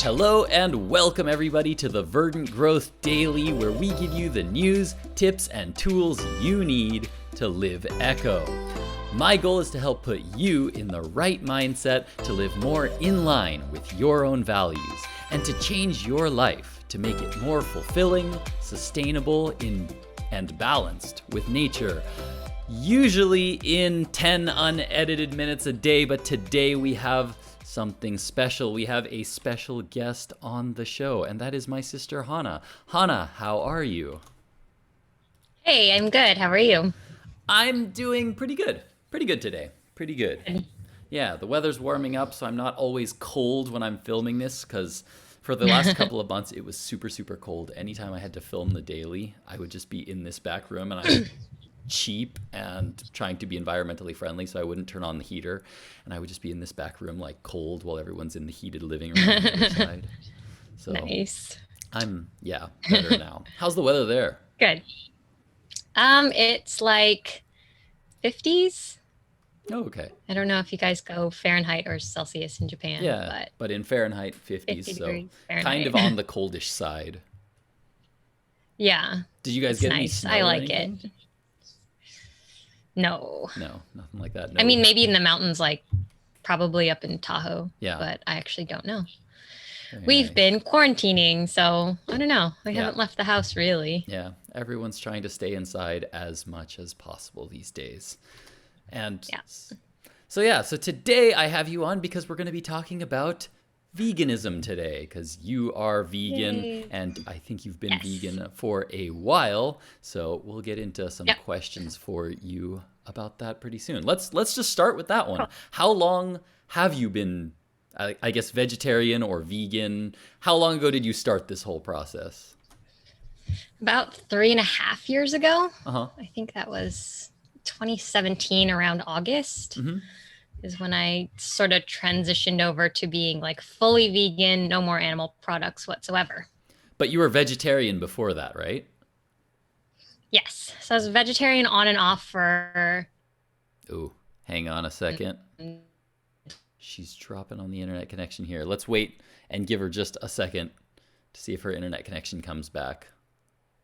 Hello and welcome everybody to the Verdant Growth Daily, where we give you the news, tips, and tools you need to live eco. My goal is to help put you in the right mindset to live more in line with your own values and to change your life to make it more fulfilling, sustainable, and balanced with nature. Usually in 10 unedited minutes a day, but today we have something special. We have a special guest on the show, and that is my sister Hana. Hana, how are you? Hey, I'm good. How are you? I'm doing pretty good. Pretty good today. Pretty good. Yeah, the weather's warming up, so I'm not always cold when I'm filming this, because for the last couple of months, it was super, super cold. Anytime I had to film the daily, I would just be in this back room, and I'm cheap and trying to be environmentally friendly, so I wouldn't turn on the heater, and I would just be in this back room like cold while everyone's in the heated living room on the other side. So Nice. I'm better now. How's the weather there? Good. It's like 50s. Oh, okay. I don't know if you guys go Fahrenheit or Celsius in Japan, Yeah, but in Fahrenheit 50s, 50 so degrees Fahrenheit. kind of on the coldish side. Yeah, Did you guys it's get any nice. snow I or like anything? it. No. No, nothing like that. I No. mean, maybe in the mountains, like probably up in Tahoe, Yeah. but I actually don't know. Very We've nice. been quarantining, so I don't know. We Yeah. haven't left the house really. Yeah, everyone's trying to stay inside as much as possible these days. And Yeah. so today I have you on because we're going to be talking about veganism today, because you are vegan. Yay. And I think you've been Yes. vegan for a while. So we'll get into some Yep. questions for you about that pretty soon. Let's just start with that one. Cool. How long have you been, I guess, vegetarian or vegan? How long ago did you start this whole process? About 3.5 years ago. Uh-huh. I think that was 2017 around August Mhm. is when I sort of transitioned over to being like fully vegan, no more animal products whatsoever. But you were vegetarian before that, right? Yes. So I was vegetarian on and off for Ooh, hang on a second. She's dropping on the internet connection here. Let's wait and give her just a second to see if her internet connection comes back.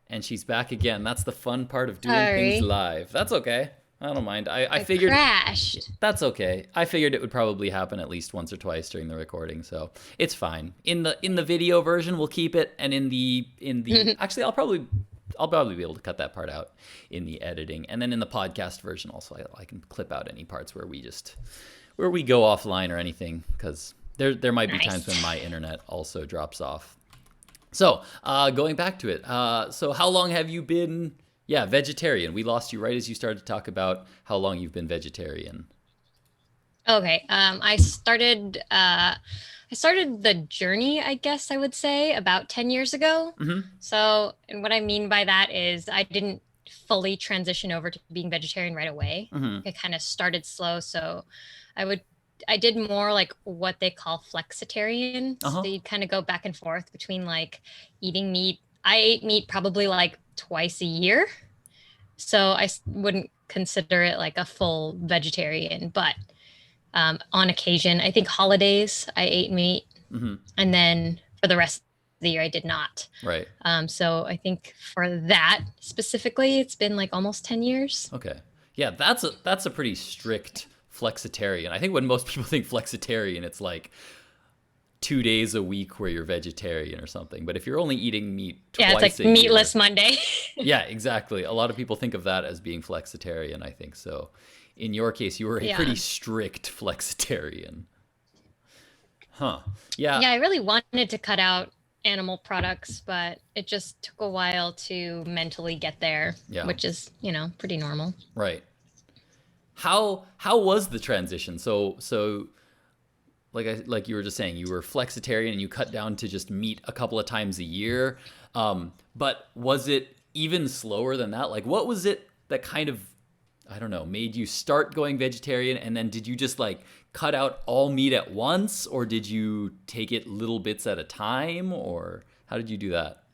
And she's back again. That's the fun part of doing things Sorry. live. That's okay. I don't mind. I I figured crashed. that's okay. I figured it would probably happen at least once or twice during the recording, so it's fine. In the video version, we'll keep it, and in the actually, I'll probably be able to cut that part out in the editing, and then in the podcast version also, I can clip out any parts where we go offline or anything, because there might be Nice. times when my internet also drops off. So going back to it, so how long have you been? Yeah, vegetarian. We lost you right as you started to talk about how long you've been vegetarian. Okay. I started the journey, I guess I would say, about 10 years ago. Mm-hmm. So, and what I mean by that is I didn't fully transition over to being vegetarian right away. Mm-hmm. I kind of started slow. So I did more like what they call flexitarian. Uh-huh. So you'd kind of go back and forth between like eating meat. I ate meat probably like twice a year. So wouldn't consider it like a full vegetarian, but on occasion, I think holidays, I ate meat. Mm-hmm. And then for the rest of the year, I did not. Right. So I think for that specifically, it's been like almost 10 years. Okay. Yeah, that's a pretty strict flexitarian. I think when most people think flexitarian, it's like 2 days a week where you're vegetarian or something. But if you're only eating meat Yeah, twice it's like a meatless year, Monday. yeah, exactly. A lot of people think of that as being flexitarian, I think. So in your case, you were a Yeah. pretty strict flexitarian. Huh. Yeah. Yeah, I really wanted to cut out animal products, but it just took a while to mentally get there, Yeah. which is, pretty normal. Right. How was the transition? So like you were just saying, you were flexitarian and you cut down to just meat a couple of times a year. But was it even slower than that? Like, what was it that kind of, I don't know, made you start going vegetarian? And then did you just like cut out all meat at once, or did you take it little bits at a time, or how did you do that?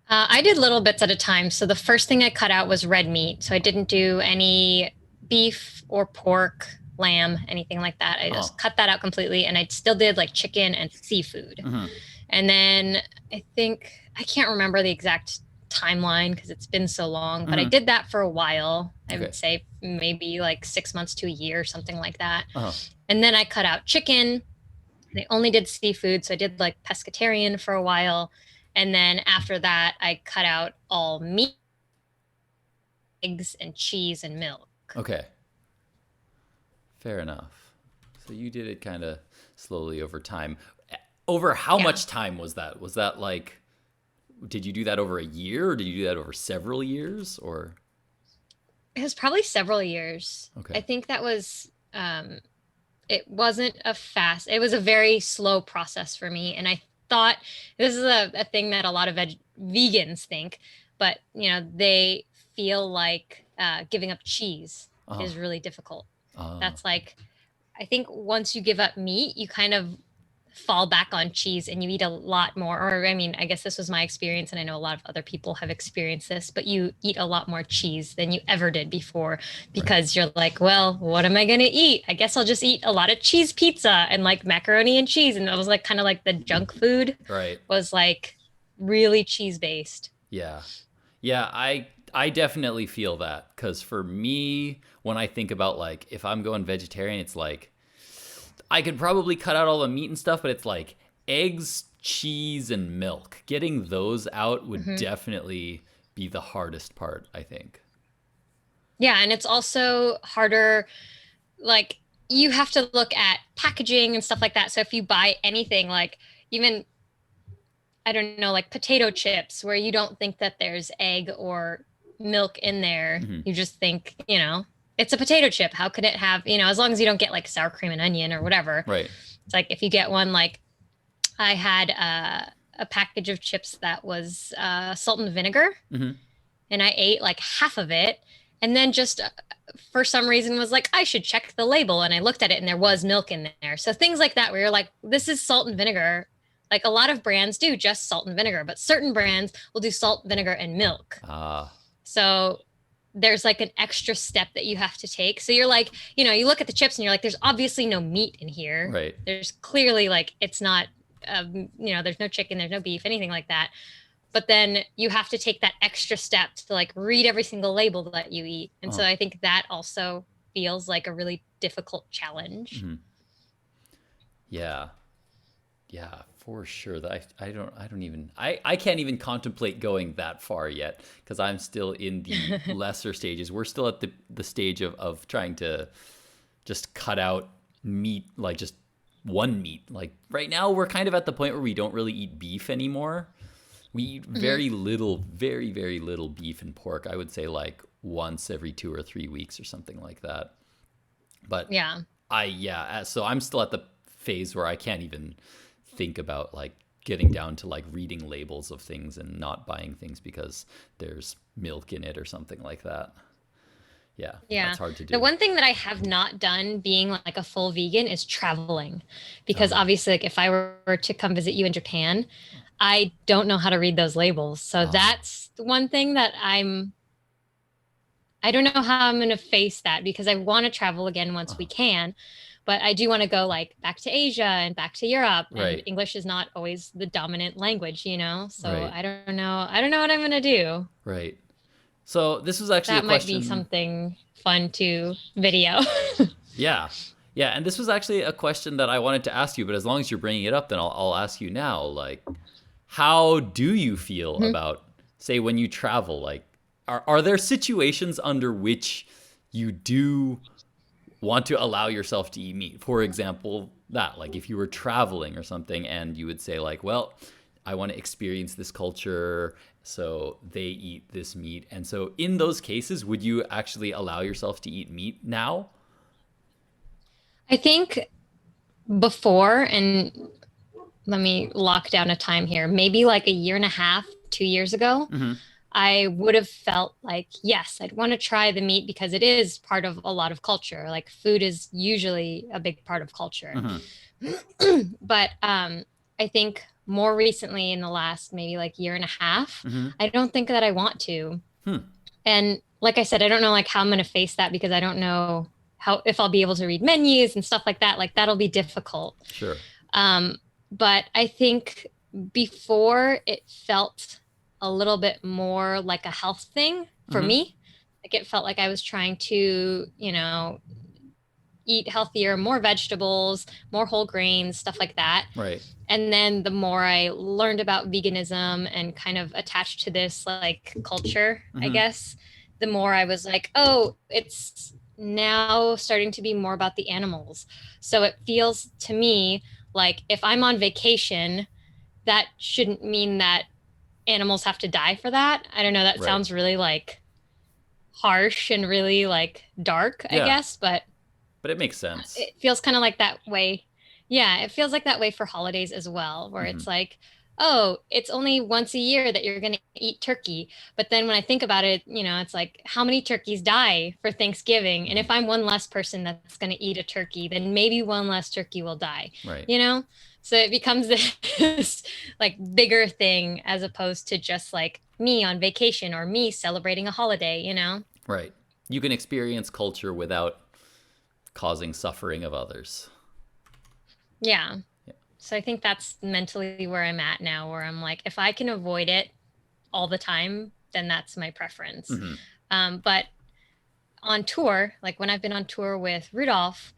I did little bits at a time. So the first thing I cut out was red meat. So I didn't do any beef or pork. lamb, anything like that. I Uh-huh. just cut that out completely. And I still did like chicken and seafood. Hmm. And then I think, I can't remember the exact timeline because it's been so long, but I Hmm. did that for a while. I Okay. would say maybe like 6 months to a year, something like that. Uh-huh. And then I cut out chicken. I only did seafood. So I did like pescatarian for a while. And then after that, I cut out all meat, eggs, and cheese and milk. Okay. Fair enough. So you did it kind of slowly over time. Over how Yeah. much time was that? Was that like, did you do that over a year or did you do that over several years or? It was probably several years. I Okay. think that was, it wasn't a fast, it was a very slow process for me. And I thought this is a thing that a lot of vegans think, but they feel like giving up cheese Uh-huh. is really difficult. Uh, That's like, I think once you give up meat, you kind of fall back on cheese and you eat a lot more. Or, I mean, I guess this was my experience, and I know a lot of other people have experienced this, but you eat a lot more cheese than you ever did before right. because you're like, well, what am I going to eat? I guess I'll just eat a lot of cheese pizza and like macaroni and cheese. And it was like kind of like the junk food Right. was like really cheese based. Yeah. Yeah, I definitely feel that cuz for me when I think about like if I'm going vegetarian it's like I could probably cut out all the meat and stuff but it's like eggs, cheese and milk. Getting those out would Hmm. definitely be the hardest part, I think. Yeah. And it's also harder. Like you have to look at packaging and stuff like that. So if you buy anything like even I don't know, like potato chips, where you don't think that there's egg or milk in there. Hmm. You just think, it's a potato chip. How could it have, as long as you don't get like sour cream and onion or whatever. Right. It's like if you get one, like I had a package of chips that was salt and vinegar, Hmm. and I ate like half of it. And then just for some reason was like, I should check the label. And I looked at it and there was milk in there. So things like that, where you're like, this is salt and vinegar. Like a lot of brands do just salt and vinegar, but certain brands will do salt, vinegar, and milk. Ah, So there's like an extra step that you have to take. So you're like, you look at the chips and you're like, there's obviously no meat in here. right. There's clearly like, it's not, there's no chicken, there's no beef, anything like that. But then you have to take that extra step to like read every single label that you eat. And so Uh-huh. I think that also feels like a really difficult challenge. Hmm. Yeah. Yeah, for sure. That I don't even I can't even contemplate going that far yet because I'm still in the lesser stages. We're still at the stage of trying to just cut out meat, like just one meat. Like right now we're kind of at the point where we don't really eat beef anymore. We eat Hmm. very little, very, very little beef and pork. I would say like once every 2 or 3 weeks or something like that. But Yeah. so I'm still at the phase where I can't even think about like getting down to like reading labels of things and not buying things because there's milk in it or something like that. Yeah, Yeah. that's hard to The do. one thing that I have not done being like a full vegan is traveling. Because Oh, obviously, like if I were to come visit you in Japan, I don't know how to read those labels. So oh, that's the one thing that I don't know how I'm going to face that because I want to travel again once we oh, can. But I do want to go like back to Asia and back to Europe. And right, English is not always the dominant language. So right, I don't know. I don't know what I'm going to do. right. So this was actually a That might be question. something fun to video. Yeah, yeah, and this was actually a question that I wanted to ask you, but as long as you're bringing it up, then I'll ask you now. Like, how do you feel about, say, when you travel? Like, are there situations under which you do want to allow yourself to eat meat? For example, that, like, if you were traveling or something and you would say, like, well, I want to experience this culture, so they eat this meat. And so, in those cases, would you actually allow yourself to eat meat now? I think before, and let me lock down a time here, maybe like a year and a half, 2 years ago, Hmm. I would have felt like, yes, I'd want to try the meat because it is part of a lot of culture. Like food is usually a big part of culture. Hmm. But I think more recently in the last maybe like year and a half, Hmm. I don't think that I want to. Hmm. And like I said, I don't know like how I'm going to face that because I don't know. how if I'll be able to read menus and stuff like that. Like that'll be difficult. Sure. Um, but I think before it felt a little bit more like a health thing for Mm-hmm. me. Like it felt like I was trying to, eat healthier, more vegetables, more whole grains, stuff like that. Right. And then the more I learned about veganism and kind of attached to this like culture, I Mm-hmm. guess, the more I was like, oh, it's now starting to be more about the animals. So it feels to me like if I'm on vacation, that shouldn't mean that animals have to die for that. I don't know. That Right. sounds really like harsh and really like dark, I Yeah, guess, but but it makes sense. it feels kind of like that way. Yeah, it feels like that way for holidays as well, where Mm-hmm. it's like, oh, it's only once a year that you're going to eat turkey. But then when I think about it, it's like, how many turkeys die for Thanksgiving? And Mm-hmm. if I'm one less person that's going to eat a turkey, then maybe one less turkey will die, Right. you know? So it becomes this like bigger thing as opposed to just like me on vacation or me celebrating a holiday. Right. You can experience culture without causing suffering of others. Yeah. Yeah. So I think that's mentally where I'm at now, where I'm like, if I can avoid it all the time, then that's my preference. Mm-hmm. But on tour, like when I've been on tour with Rudolph,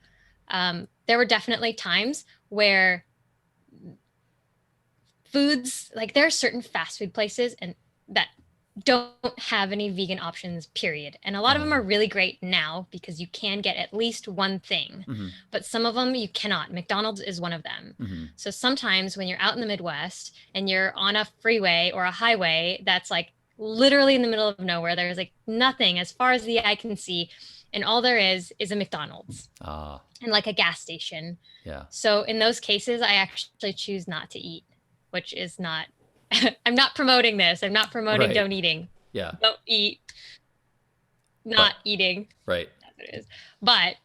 there were definitely times where foods, like there are certain fast food places and that don't have any vegan options, period. And a lot of them Oh. are really great now because you can get at least one thing, Mm-hmm. but some of them you cannot. McDonald's is one of them. Mm-hmm. So sometimes when you're out in the Midwest and you're on a freeway or a highway that's like literally in the middle of nowhere, there's like nothing as far as the eye can see. And all there is a McDonald's Ah. and like a gas station. Yeah. So in those cases, I actually choose not to eat, which is not, I'm not promoting this. I'm not promoting Right. don't eating. Yeah. Don't eat, not But eating. right. That's what it is. But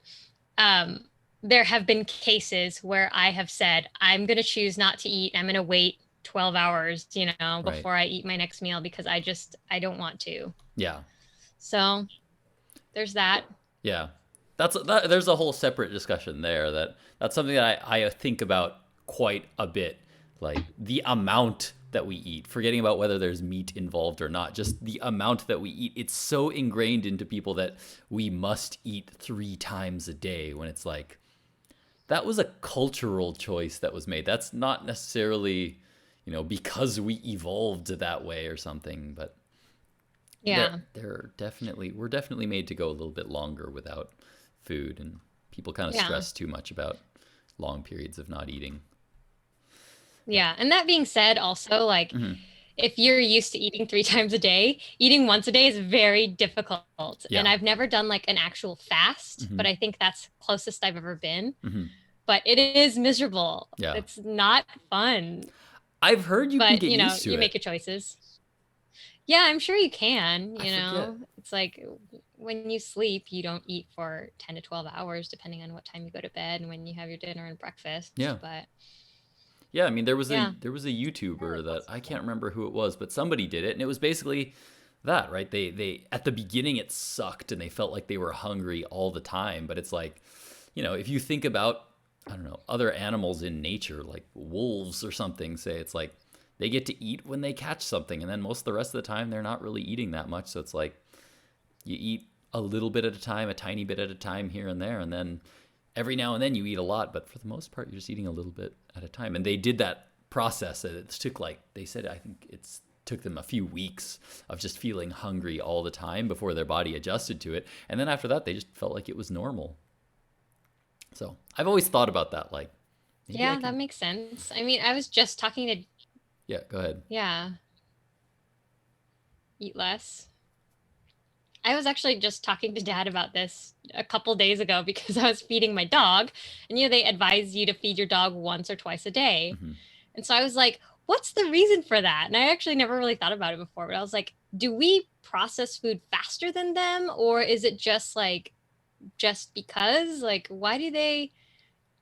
um, there have been cases where I have said, I'm going to choose not to eat. I'm going to wait 12 hours, Right. before I eat my next meal because I don't want to. Yeah. So there's that. Yeah. There's a whole separate discussion there. That's something that I think about quite a bit. Like the amount that we eat, forgetting about whether there's meat involved or not, just the amount that we eat. It's so ingrained into people that we must eat 3 times a day when it's like, that was a cultural choice that was made. That's not necessarily, because we evolved that way or something, but Yeah. we're definitely made to go a little bit longer without food, and people kind of Yeah. stress too much about long periods of not eating. Yeah. And that being said, also, like, Hmm. if you're used to eating 3 times a day, eating once a day is very difficult. And Yeah. I've never done like an actual fast, Hmm. but I think that's closest I've ever been. Hmm. But it is miserable. Yeah. It's not fun. I've heard you can But, get used to you make it. your choices. Yeah, I'm sure you can, I forget. It's like when you sleep, you don't eat for 10 to 12 hours, depending on what time you go to bed and when you have your dinner and breakfast. Yeah. But Yeah, I mean yeah. there was a YouTuber that I can't remember who it was, but somebody did it, and it was basically that, right? They at the beginning it sucked and they felt like they were hungry all the time, but it's like, if you think about, I don't know, other animals in nature like wolves or something, say, it's like they get to eat when they catch something, and then most of the rest of the time they're not really eating that much. So it's like you eat a little bit at a time, a tiny bit at a time here and there, and then every now and then you eat a lot, but for the most part you're just eating a little bit at a time. And they did that process, and it took, like they said, I think it's took them a few weeks of just feeling hungry all the time before their body adjusted to it, and then after that they just felt like it was normal. So I've always thought about that, like maybe I Yeah, that can. makes sense. I mean, I was just talking to, Yeah, go ahead. yeah, eat less. I was actually just talking to dad about this a couple days ago because I was feeding my dog, and they advise you to feed your dog once or twice a day. Hmm. And so I was like, what's the reason for that? And I actually never really thought about it before, but I was like, do we process food faster than them? Or is it just like, just because? Like, why do they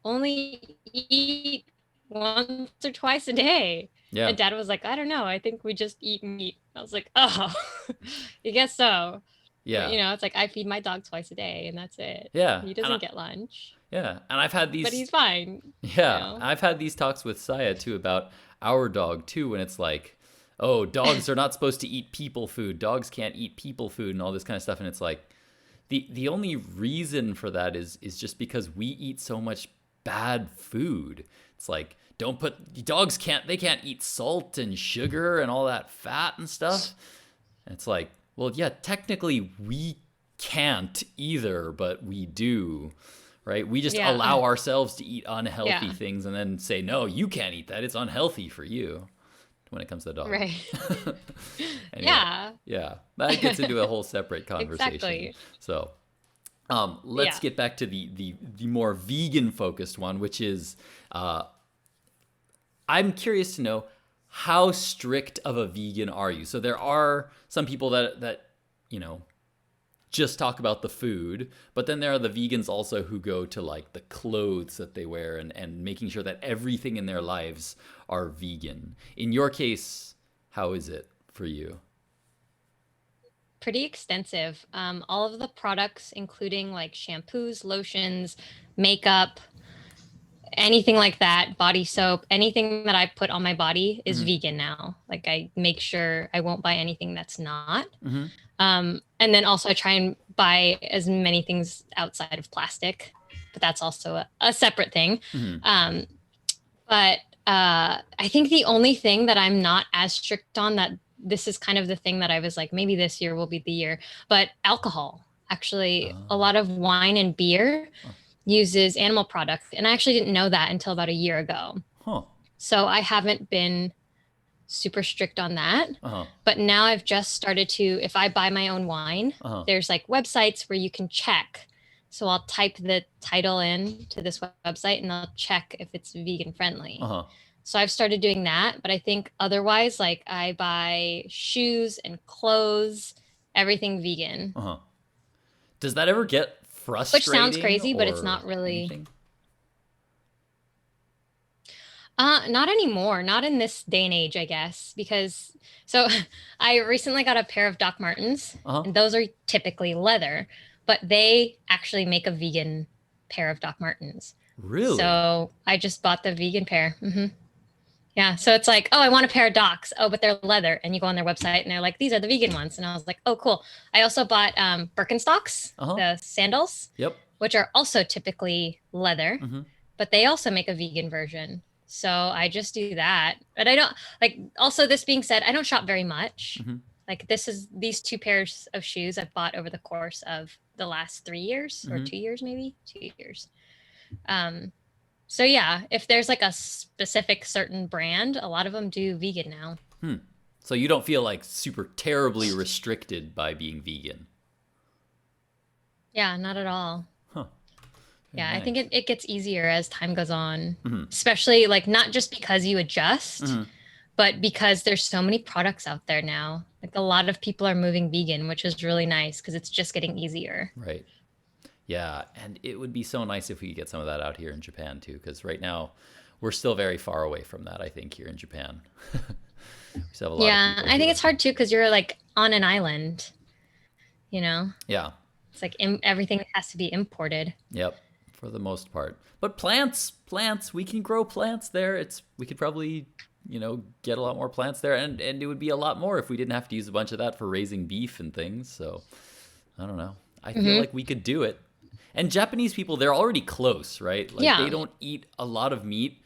only eat once or twice a day? Yeah. And dad was like, I don't know. I think we just eat meat. I was like, oh, I guess so. Yeah. You know, it's like I feed my dog twice a day and that's it. Yeah. He And doesn't get lunch, yeah. And I've had but these he's fine, you Yeah, know? I've had these talks with Saya too about our dog too, when it's like, oh, dogs are not supposed to eat people food. Dogs can't eat people food and all this kind of stuff. And it's like the only reason for that is just because we eat so much bad food. It's like, don't put dogs can't eat salt and sugar and all that fat and stuff. And it's like, well, yeah, technically we can't either, but we do, right? We just Yeah. allow ourselves to eat unhealthy Yeah. things and then say, no, you can't eat that. It's unhealthy for you when it comes to the dog. Right. Anyway, Yeah. yeah, that gets into a whole separate conversation. Exactly. So let's Yeah. get back to the more vegan focused one, which is I'm curious to know, how strict of a vegan are you? So there are some people that you know just talk about the food, but then there are the vegans also who go to like the clothes that they wear and making sure that everything in their lives are vegan. In your case, how is it for you? Pretty extensive. All of the products, including like shampoos, lotions, makeup, anything like that, body soap, anything that I put on my body is Mm-hmm. vegan now. Like I make sure I won't buy anything that's not. Mm-hmm. And then also I try and buy as many things outside of plastic, but that's also a separate thing. Mm-hmm. Um, but I think the only thing that I'm not as strict on, that this is kind of the thing that I was like, maybe this year will be the year, but alcohol. Actually, a Oh. lot of wine and beer Huh. uses animal product. And I actually didn't know that until about a year ago. Huh. So I haven't been super strict on that. Uh-huh. But now I've just started to, if I buy my own wine, Uh-huh. there's like websites where you can check. So I'll type the title in to this website and I'll check if it's vegan friendly. Uh-huh. So I've started doing that. But I think otherwise, like I buy shoes and clothes, everything vegan, Uh-huh. Does that ever get which sounds frustrating crazy, but it's or not really. anything? Not anymore. Not in this day and age, I guess, because so I recently got a pair of Doc Martens, Uh-huh. and those are typically leather, but they actually make a vegan pair of Doc Martens. Really? So I just bought the vegan pair. Yeah. So it's like, oh, I want a pair of Docs. Oh, but they're leather. And you go on their website and they're like, these are the vegan ones. And I was like, oh, cool. I also bought Birkenstocks, Uh-huh. the sandals, Yep. which are also typically leather, Mm-hmm. but they also make a vegan version. So I just do that. But I don't like, also, this being said, I don't shop very much. Mm-hmm. Like these two pairs of shoes I've bought over the course of the last 3 years or Mm-hmm. 2 years, maybe 2 years. Um, so yeah, if there's like a specific certain brand, a lot of them do vegan now. Hmm. So you don't feel like super terribly restricted by being vegan? Yeah, not at all. Huh. Very Yeah, I nice. think it gets easier as time goes on, Mm-hmm. especially like not just because you adjust, Mm-hmm. but because there's so many products out there now. Like a lot of people are moving vegan, which is really nice because it's just getting easier. Right. Yeah, and it would be so nice if we could get some of that out here in Japan too, because right now we're still very far away from that, I think, here in Japan. We still have a lot of Yeah, people I who think are. it's hard too because you're like on an island, you know? Yeah. It's like everything has to be imported. Yep. For the most part. But plants, we can grow plants there. We could probably, get a lot more plants there, and it would be a lot more if we didn't have to use a bunch of that for raising beef and things. So, I don't know. I feel Hmm. like we could do it. And Japanese people, they're already close, right? Like they Yeah. don't eat a lot of meat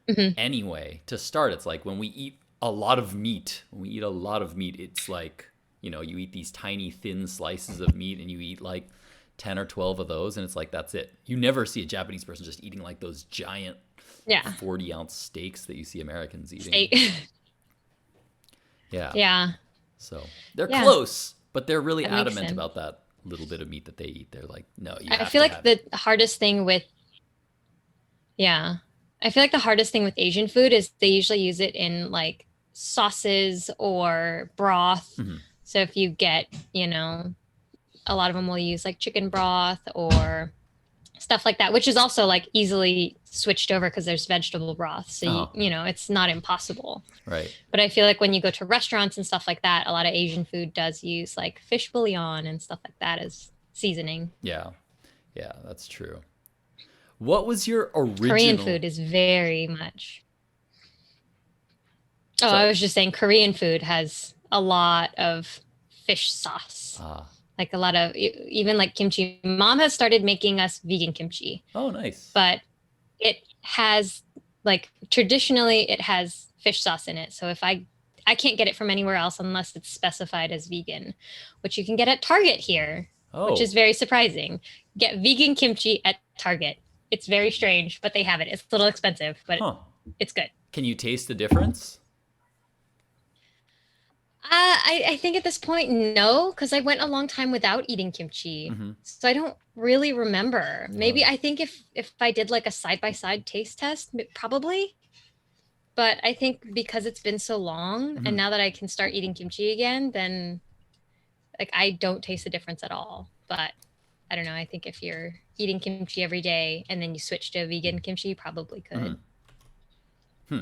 Hmm. anyway. To start, it's like when we eat a lot of meat, it's like, you eat these tiny thin slices of meat and you eat like 10 or 12 of those and it's like that's it. You never see a Japanese person just eating like those giant Yeah. 40-ounce steaks that you see Americans eating. Steak. Yeah. Yeah. So, they're Yeah. close, but they're really That makes adamant sense. about that little bit of meat that they eat. They're like, "No, you I have feel to like have it." the hardest thing with, yeah, I feel like the hardest thing with Asian food is they usually use it in like sauces or broth. Mhm. So if you get, a lot of them will use like chicken broth or stuff like that, which is also like easily switched over because there's vegetable broth. So, Oh. you know, it's not impossible. Right. But I feel like when you go to restaurants and stuff like that, a lot of Asian food does use like fish bouillon and stuff like that as seasoning. Yeah. Yeah, that's true. What was your Korean original? food is very much. Oh, Sorry. I was just saying Korean food has a lot of fish sauce. Ah. Like a lot of even like kimchi. Mom has started making us vegan kimchi, Oh, nice. but it has like traditionally it has fish sauce in it. So if I can't get it from anywhere else unless it's specified as vegan, which you can get at Target here, which is Oh. very surprising. Get vegan kimchi at Target. It's very strange, but they have it. It's a little expensive, but Huh. it's good. Can you taste the difference? I think at this point, no, because I went a long time without eating kimchi. Mm-hmm. So I don't really remember. Maybe Oh. I think if I did like a side by side taste test, probably. But I think because it's been so long Mm-hmm. and now that I can start eating kimchi again, then like I don't taste the difference at all. But I don't know. I think if you're eating kimchi every day and then you switch to vegan kimchi, you probably could. Hmm.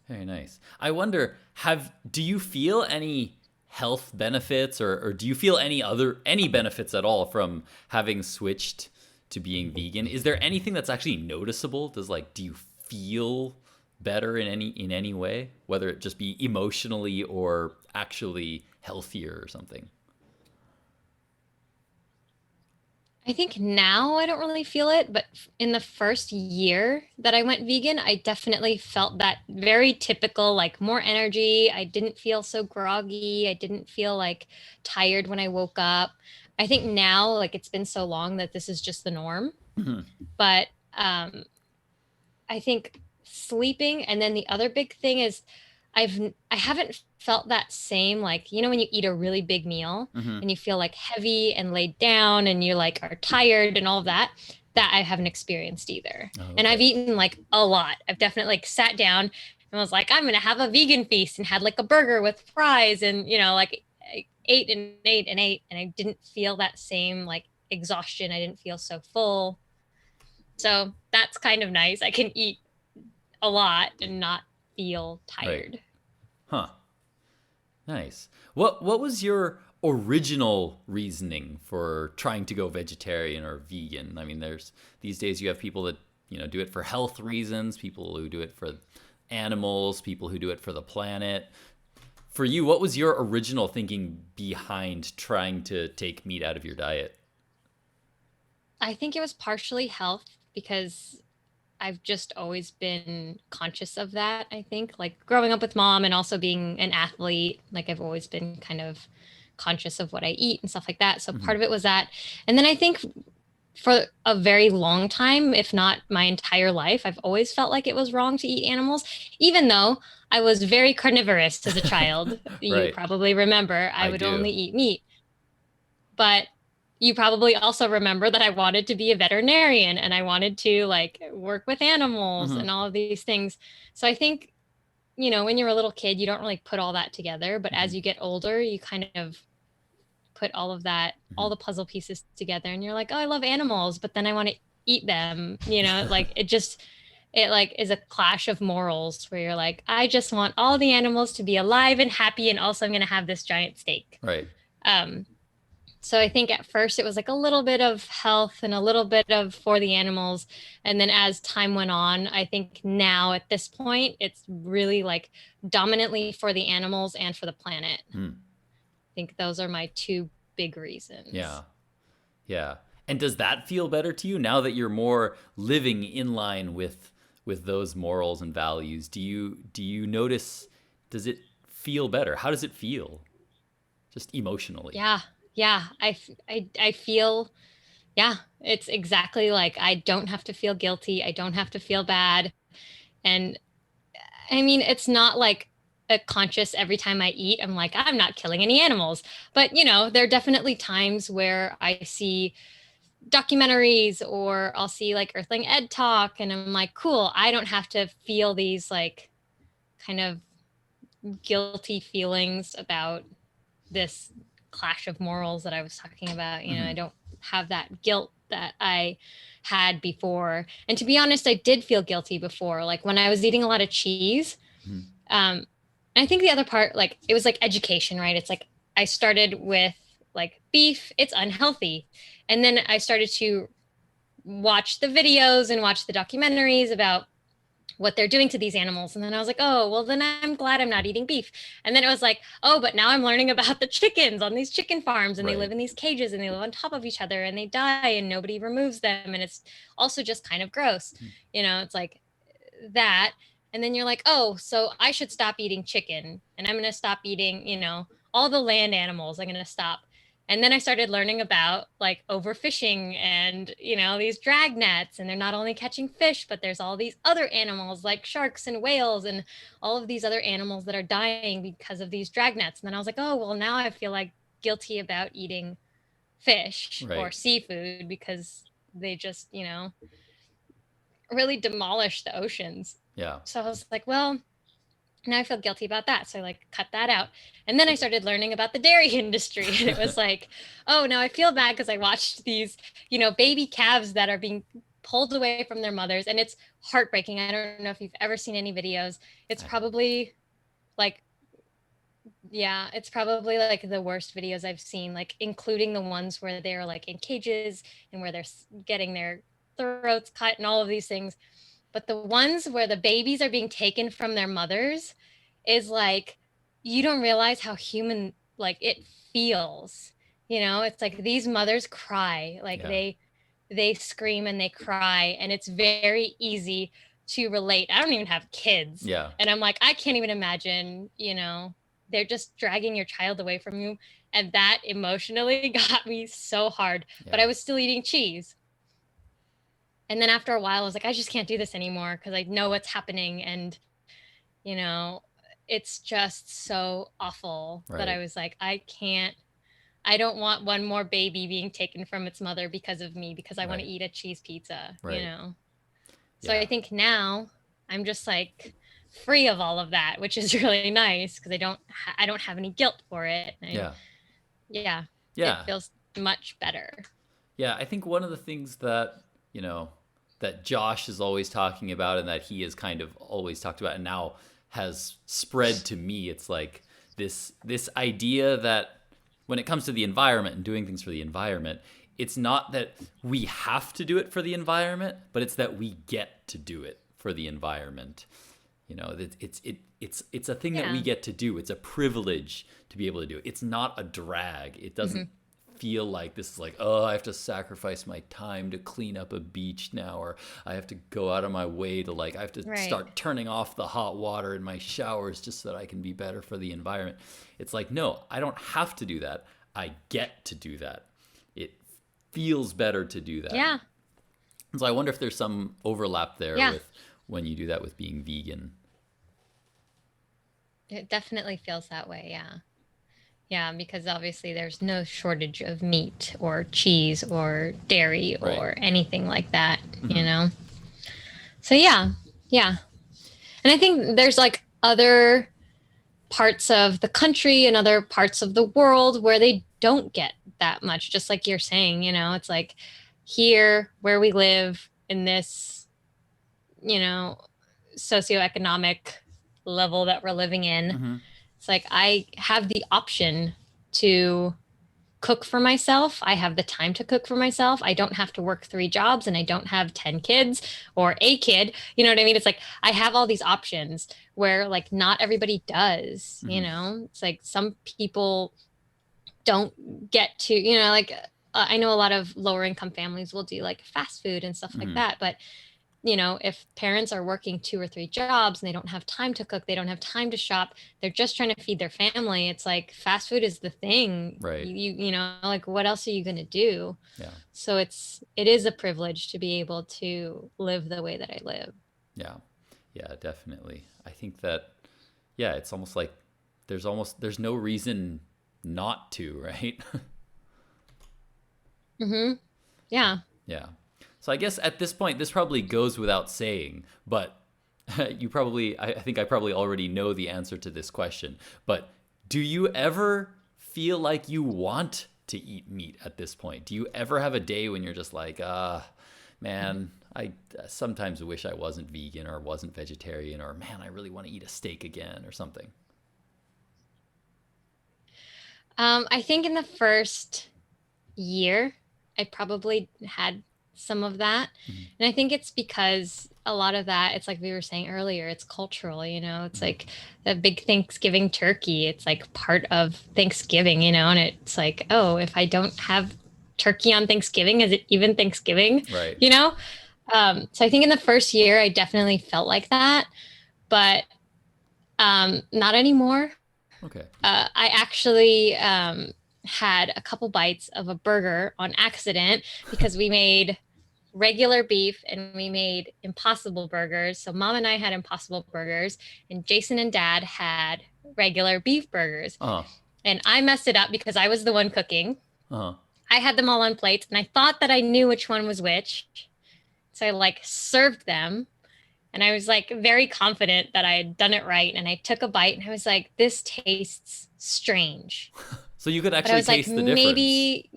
Very nice. I wonder, do you feel any health benefits or do you feel any benefits at all from having switched to being vegan? Is there anything that's actually noticeable? Do you feel better in any way? Whether it just be emotionally or actually healthier or something? I think now I don't really feel it, but in the first year that I went vegan, I definitely felt that very typical, like more energy. I didn't feel so groggy. I didn't feel like tired when I woke up. I think now, like it's been so long that this is just the norm. Mm-hmm. But I think sleeping, and then the other big thing is I haven't felt that same like you know when you eat a really big meal Mm-hmm. and you feel like heavy and laid down and you like are tired and all of that I haven't experienced either. Oh, And I've okay. eaten like a lot. I've definitely like sat down and was like I'm going to have a vegan feast and had like a burger with fries and you know like I ate and ate and ate and I didn't feel that same like exhaustion. I didn't feel so full. So that's kind of nice. I can eat a lot and not feel Right. tired. Huh. Nice. What was your original reasoning for trying to go vegetarian or vegan? I mean, there's these days you have people that, do it for health reasons, people who do it for animals, people who do it for the planet. For you, what was your original thinking behind trying to take meat out of your diet? I think it was partially health because I've just always been conscious of that. I think like growing up with mom and also being an athlete, like I've always been kind of conscious of what I eat and stuff like that. So Mm-hmm. part of it was that. And then I think for a very long time, if not my entire life, I've always felt like it was wrong to eat animals, even though I was very carnivorous as a child. You Right. probably remember I I would do. only eat meat. But you probably also remember that I wanted to be a veterinarian and I wanted to like work with animals Mm-hmm. and all of these things. So I think, you know, when you're a little kid, you don't really put all that together. But Mm-hmm. as you get older, you kind of put all of that, Mm-hmm. all the puzzle pieces together and you're like, oh, I love animals, but then I want to eat them. You know, like it like is a clash of morals where you're like, I just want all the animals to be alive and happy. And also I'm going to have this giant steak. Right. Um, so I think at first it was like a little bit of health and a little bit of for the animals. And then as time went on, I think now at this point, it's really like dominantly for the animals and for the planet. I Mm. think those are my two big reasons. Yeah. Yeah. And does that feel better to you now that you're more living in line with those morals and values? Do you notice, does it feel better? How does it feel? Just emotionally. Yeah. Yeah. I feel, yeah, it's exactly like I don't have to feel guilty. I don't have to feel bad. And I mean, it's not like a conscious every time I eat, I'm like, I'm not killing any animals. But, you know, there are definitely times where I see documentaries or I'll see like Earthling Ed talk and I'm like, cool, I don't have to feel these like kind of guilty feelings about this clash of morals that I was talking about. You know, Mm-hmm. I don't have that guilt that I had before. And to be honest, I did feel guilty before, like when I was eating a lot of cheese. Mhm. I think the other part, like it was like education, right? It's like I started with like beef, it's unhealthy. And then I started to watch the videos and watch the documentaries about what they're doing to these animals. And then I was like, oh, well, then I'm glad I'm not eating beef. And then it was like, oh, but now I'm learning about the chickens on these chicken farms, and they Right. live in these cages and they live on top of each other and they die and nobody removes them. And it's also just kind of gross. Mhm. It's like that. And then you're like, oh, so I should stop eating chicken and I'm going to stop eating, all the land animals. I'm going to stop. And then I started learning about like overfishing and, these drag nets. And they're not only catching fish, but there's all these other animals like sharks and whales and all of these other animals that are dying because of these drag nets. And then I was like, oh, well, now I feel like guilty about eating fish or Right. seafood because they just, really demolish the oceans. Yeah. So I was like, well, now I feel guilty about that. So I like cut that out. And then I started learning about the dairy industry. And it was like, oh, now I feel bad because I watched these, baby calves that are being pulled away from their mothers. And it's heartbreaking. I don't know if you've ever seen any videos. It's I haven't. probably like, yeah, it's probably like the worst videos I've seen, like including the ones where they're like in cages and where they're getting their throats cut and all of these things. But the ones where the babies are being taken from their mothers is like, you don't realize how human like it feels. It's like these mothers cry, like Yeah. they scream and they cry, and it's very easy to relate. I don't even have kids. Yeah. And I'm like, I can't even imagine, they're just dragging your child away from you. And that emotionally got me so hard. But Yeah. I was still eating cheese. And then after a while, I was like, I just can't do this anymore because I know what's happening. And, you know, it's just so awful that I Right. was like, I don't want one more baby being taken from its mother because of me, because I want to Right. eat a cheese pizza, Right. So I Yeah. think now I'm just like free of all of that, which is really nice because I don't have any guilt for it. And Yeah. yeah, it Yeah. feels much better. Yeah. I think one of the things that, you know, that Josh is always talking about and that he has kind of always talked about and now has spread to me, it's like this idea that when it comes to the environment and doing things for the environment, it's not that we have to do it for the environment, but it's that we get to do it for the environment. You know, it's a thing that we Yeah. get to do. It's a privilege to be able to do it. It's not a drag. It doesn't Hmm. feel like this is like, oh, I have to sacrifice my time to clean up a beach now, or I have to go out of my way to like I have to Right. start turning off the hot water in my showers just so that I can be better for the environment. It's like, no, I don't have to do that. I get to do that. It feels better to do that. Yeah. So I wonder if there's some overlap there Yeah. with when you do that with being vegan. It definitely feels that way. Yeah. Yeah, because obviously there's no shortage of meat or cheese or dairy Right. or anything like that, Mm-hmm. So yeah, yeah. And I think there's like other parts of the country and other parts of the world where they don't get that much, just like you're saying, it's like here where we live in this, you know, socioeconomic level that we're living in. Mm-hmm. It's like I have the option to cook for myself. I have the time to cook for myself. I don't have to work 3 jobs and I don't have 10 kids or a kid. You know what I mean? It's like I have all these options where like not everybody does, Mm-hmm. It's like some people don't get to, like I know a lot of lower income families will do like fast food and stuff like Mm-hmm. that, but if parents are working 2 or 3 jobs and they don't have time to cook, they don't have time to shop, they're just trying to feed their family. It's like fast food is the thing. Right. Like what else are you going to do? Yeah. So it is a privilege to be able to live the way that I live. Yeah. Yeah, definitely. I think that, yeah, it's almost like there's no reason not to, right? Mm-hmm. Yeah. Yeah. So I guess at this point, this probably goes without saying, but I think I probably already know the answer to this question. But do you ever feel like you want to eat meat at this point? Do you ever have a day when you're just like, man, I sometimes wish I wasn't vegan or wasn't vegetarian, or man, I really want to eat a steak again or something? I think in the first year, I probably had some of that. Mhm. And I think it's because a lot of that, it's like we were saying earlier, it's cultural, it's Mhm. like the big Thanksgiving turkey. It's like part of Thanksgiving, and it's like, oh, if I don't have turkey on Thanksgiving, is it even Thanksgiving? Right. You know? So I think in the first year, I definitely felt like that, but not anymore. Okay. I actually had a couple bites of a burger on accident because we made regular beef and we made impossible burgers. So mom and I had impossible burgers and Jason and dad had regular beef burgers. Uh-huh. And I messed it up because I was the one cooking. Uh-huh. I had them all on plates and I thought that I knew which one was which. So I like served them and I was like very confident that I had done it right. And I took a bite and I was like, this tastes strange. So you could But I actually was like, taste the difference. maybe,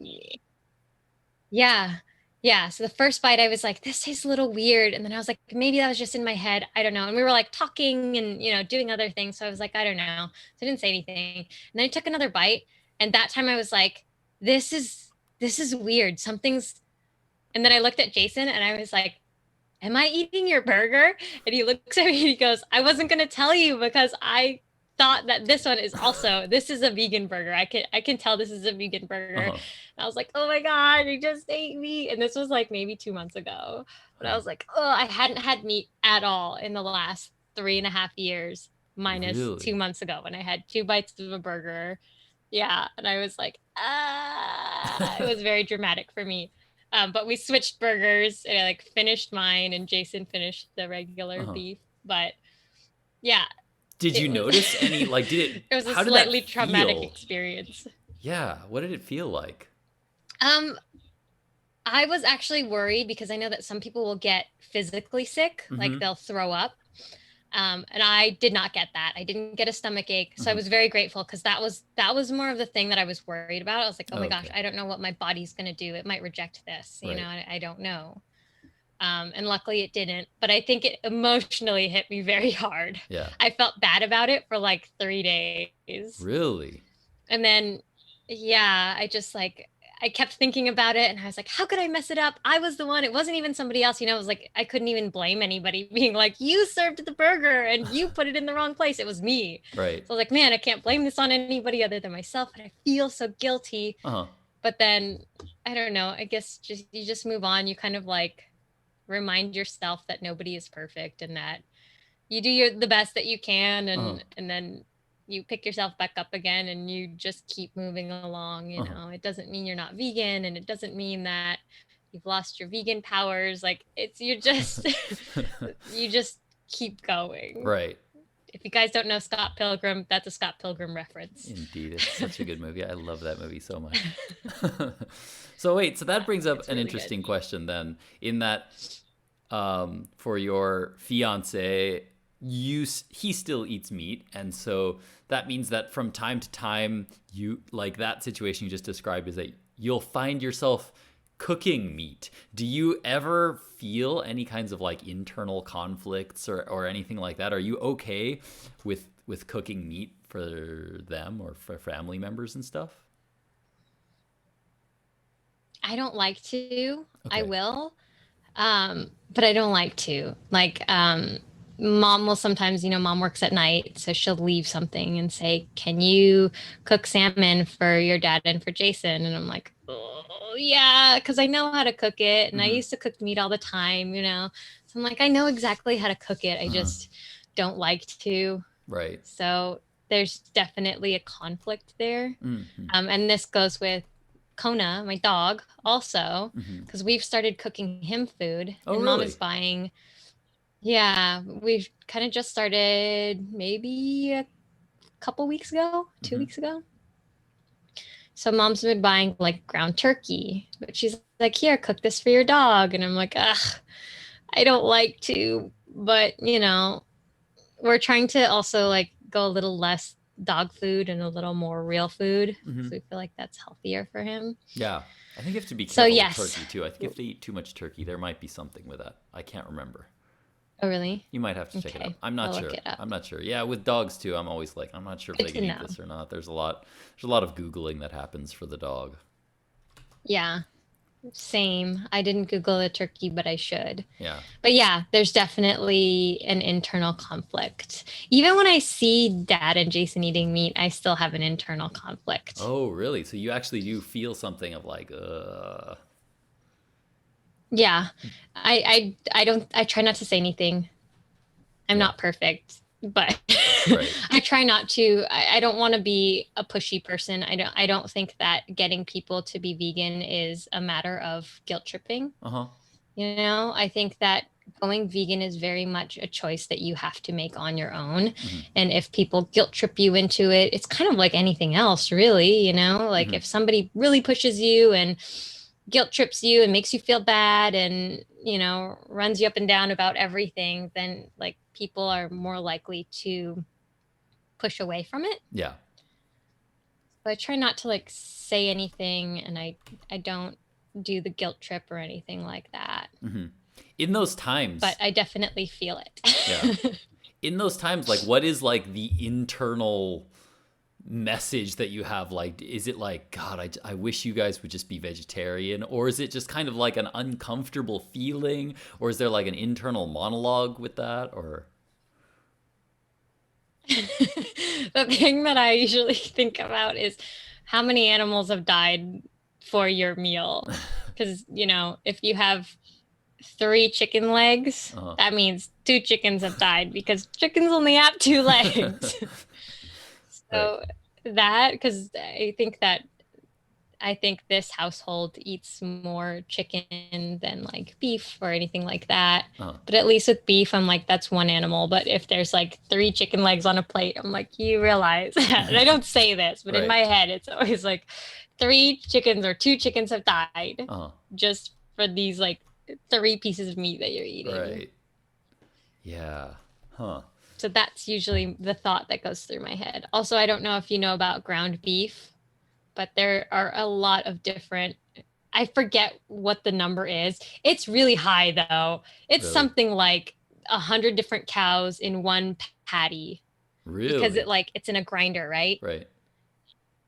yeah. Yeah. So the first bite, I was like, this tastes a little weird. And then I was like, maybe that was just in my head. I don't know. And we were like talking and, doing other things. So I was like, I don't know. So I didn't say anything. And then I took another bite. And that time I was like, this is, this is weird. Something's, and then I looked at Jason and I was like, am I eating your burger? And he looks at me and he goes, I wasn't going to tell you because I thought that this is a vegan burger. I can tell this is a vegan burger. And Uh-huh. I was like, oh my God, he just ate meat. And this was like maybe 2 months ago. But I Huh. was like, oh, I hadn't had meat at all in the last 3.5 years, minus Really? 2 months ago when I had two bites of a burger. Yeah. And I was like, it was very dramatic for me. But we switched burgers and I like finished mine and Jason finished the regular Uh-huh. beef. But yeah, Did you it was notice any, like, did it, it was a how did that slightly traumatic feel? experience. Yeah. What did it feel like? Um, I was actually worried because I know that some people will get physically sick, like Mm-hmm. they'll throw up. And I did not get that. I didn't get a stomach ache. So I Mm-hmm. was very grateful because that was more of the thing that I was worried about. I was like, oh my gosh, Okay. I don't know what my body's gonna do. It might reject this, Right. I don't know. And luckily it didn't, but I think it emotionally hit me very hard. Yeah. I felt bad about it for like 3 days. Really? And then, yeah, I kept thinking about it and I was like, how could I mess it up? I was the one. It wasn't even somebody else. It was like, I couldn't even blame anybody being like, you served the burger and you put it in the wrong place. It was me. Right. So I was like, man, I can't blame this on anybody other than myself. And I feel so guilty. Uh-huh. But then I don't know. I guess you just move on. You kind of like remind yourself that nobody is perfect and that you do the best that you can Uh-huh. and then you pick yourself back up again and you just keep moving along. Uh-huh. It doesn't mean you're not vegan and it doesn't mean that you've lost your vegan powers. Like it's you just you just keep going. Right. If you guys don't know Scott Pilgrim, that's a Scott Pilgrim reference. Indeed. It's such a good movie. I love that movie so much. So wait, so that brings up It's an really good. interesting question then, in that for your fiance, he still eats meat, and so that means that from time to time, you like that situation you just described is that you'll find yourself cooking meat. Do you ever feel any kinds of like internal conflicts or anything like that? Are you okay with cooking meat for them or for family members and stuff? I don't like to. I Okay. will. But I don't like to. Like, mom will sometimes, mom works at night, so she'll leave something and say, "Can you cook salmon for your dad and for Jason?" And I'm like, "Oh, yeah, because I know how to cook it, and I Mm-hmm. used to cook meat all the time. So I'm like, I know exactly how to cook it. I Uh-huh. just don't like to. Right. So there's definitely a conflict there. Mm-hmm. And this goes with Kona, my dog, also, Mm-hmm. because we've started cooking him food Oh, and mom is really? buying. Yeah, we've kind of just started maybe a couple weeks ago, two Mm-hmm. weeks ago. So mom's been buying like ground turkey, but she's like, here, cook this for your dog. And I'm like, ugh, I don't like to, but we're trying to also like go a little less dog food and a little more real food. Hmm. So we feel like that's healthier for him. Yeah. I think you have to be So careful with yes. turkey too. I think if they eat too much turkey, there might be something with that. I can't remember. Oh, really? You might have to check it up. Okay. I'm not I'll look sure. it up. I'm not sure. Yeah, with dogs too, I'm always like, I'm not sure if Good they to can eat know. this or not. There's a lot of Googling that happens for the dog. Yeah. Same. I didn't Google the turkey, but I should. Yeah. But yeah, there's definitely an internal conflict. Even when I see Dad and Jason eating meat, I still have an internal conflict. Oh, really? So you actually do feel something of like, Yeah. I try not to say anything. I'm yeah, not perfect, but right. I try not to. I don't want to be a pushy person. I don't think that getting people to be vegan is a matter of guilt tripping. Uh-huh. You know, I think that going vegan is very much a choice that you have to make on your own. Hmm. And if people guilt trip you into it, it's kind of like anything else, really. You know, like Hmm. if somebody really pushes you and guilt trips you and makes you feel bad and, runs you up and down about everything, then like people are more likely to push away from it. Yeah. So I try not to like say anything, and I don't do the guilt trip or anything like that. Hmm. In those But times, I definitely feel yeah. it. In those times, like, what is like the internal message that you have? Like, is it like, God, I wish you guys would just be vegetarian? Or is it just kind of like an uncomfortable feeling? Or is there like an internal monologue with that? Or, The thing that I usually think about is how many animals have died for your meal. Because, if you have 3 chicken legs, uh, that means 2 chickens have died because chickens only have 2 legs. right, So that, because I think this household eats more chicken than like beef or anything like that. uh, But at least with beef, I'm like, that's one animal. But if there's like 3 chicken legs on a plate, I'm like, you realize that. And I don't say this, but in right, my head, it's always like 3 chickens or 2 chickens have died uh, just for these like 3 pieces of meat that you're eating. right, yeah, huh, So that's usually the thought that goes through my head. Also, I don't know if you know about ground beef, but there are a lot of different. I forget what the number is. It's really high though. It's really, something like 100 different cows in one patty because really, it's in a grinder, right? right,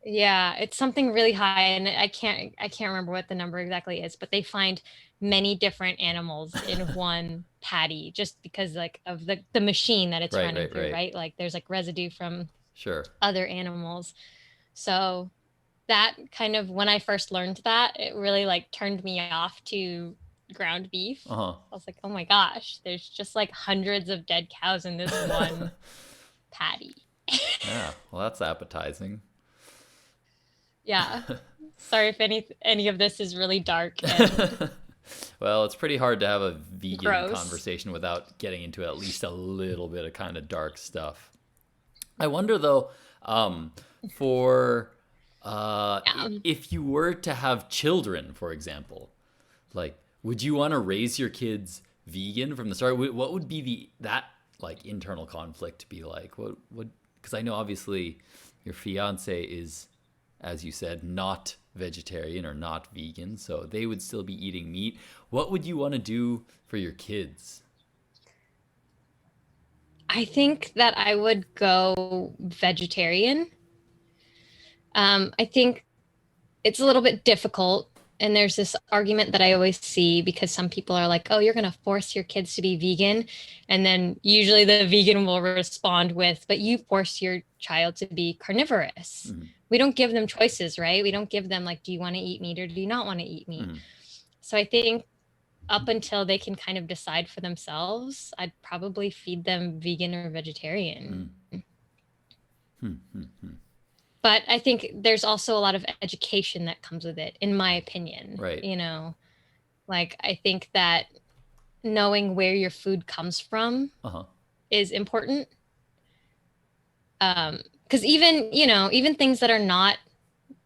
Yeah, it's something really high, and I can't remember what the number exactly is, but they find many different animals in one patty just because like of the machine that it's right, running right, through, right, right? Like there's like residue from sure, other animals. So that kind of, when I first learned that, it really like turned me off to ground beef. uh I was like, oh my gosh, there's just like hundreds of dead cows in this huh. one patty. Yeah, well, that's appetizing. Yeah. Sorry if any of this is really dark and Well, it's pretty hard to have a vegan gross. conversation without getting into at least a little bit of kind of dark stuff. I wonder though, for Yeah. if you were to have children, for example, like, would you want to raise your kids vegan from the start? What would be that like internal conflict be like? What would, because I know obviously your fiance is, as you said, not vegetarian or not vegan, so they would still be eating meat. What would you want to do for your kids? I think that I would go vegetarian. I think it's a little bit difficult. And there's this argument that I always see because some people are like, oh, you're going to force your kids to be vegan. And then usually the vegan will respond with, but you force your child to be carnivorous. Hmm. We don't give them choices, right? We don't give them like, do you want to eat meat or do you not want to eat meat? Hmm. So I think up until they can kind of decide for themselves, I'd probably feed them vegan or vegetarian. Hmm. Hmm. Hmm. But I think there's also a lot of education that comes with it, in my opinion. Right. Like I think that knowing where your food comes from Uh-huh. is important. Because even things that are not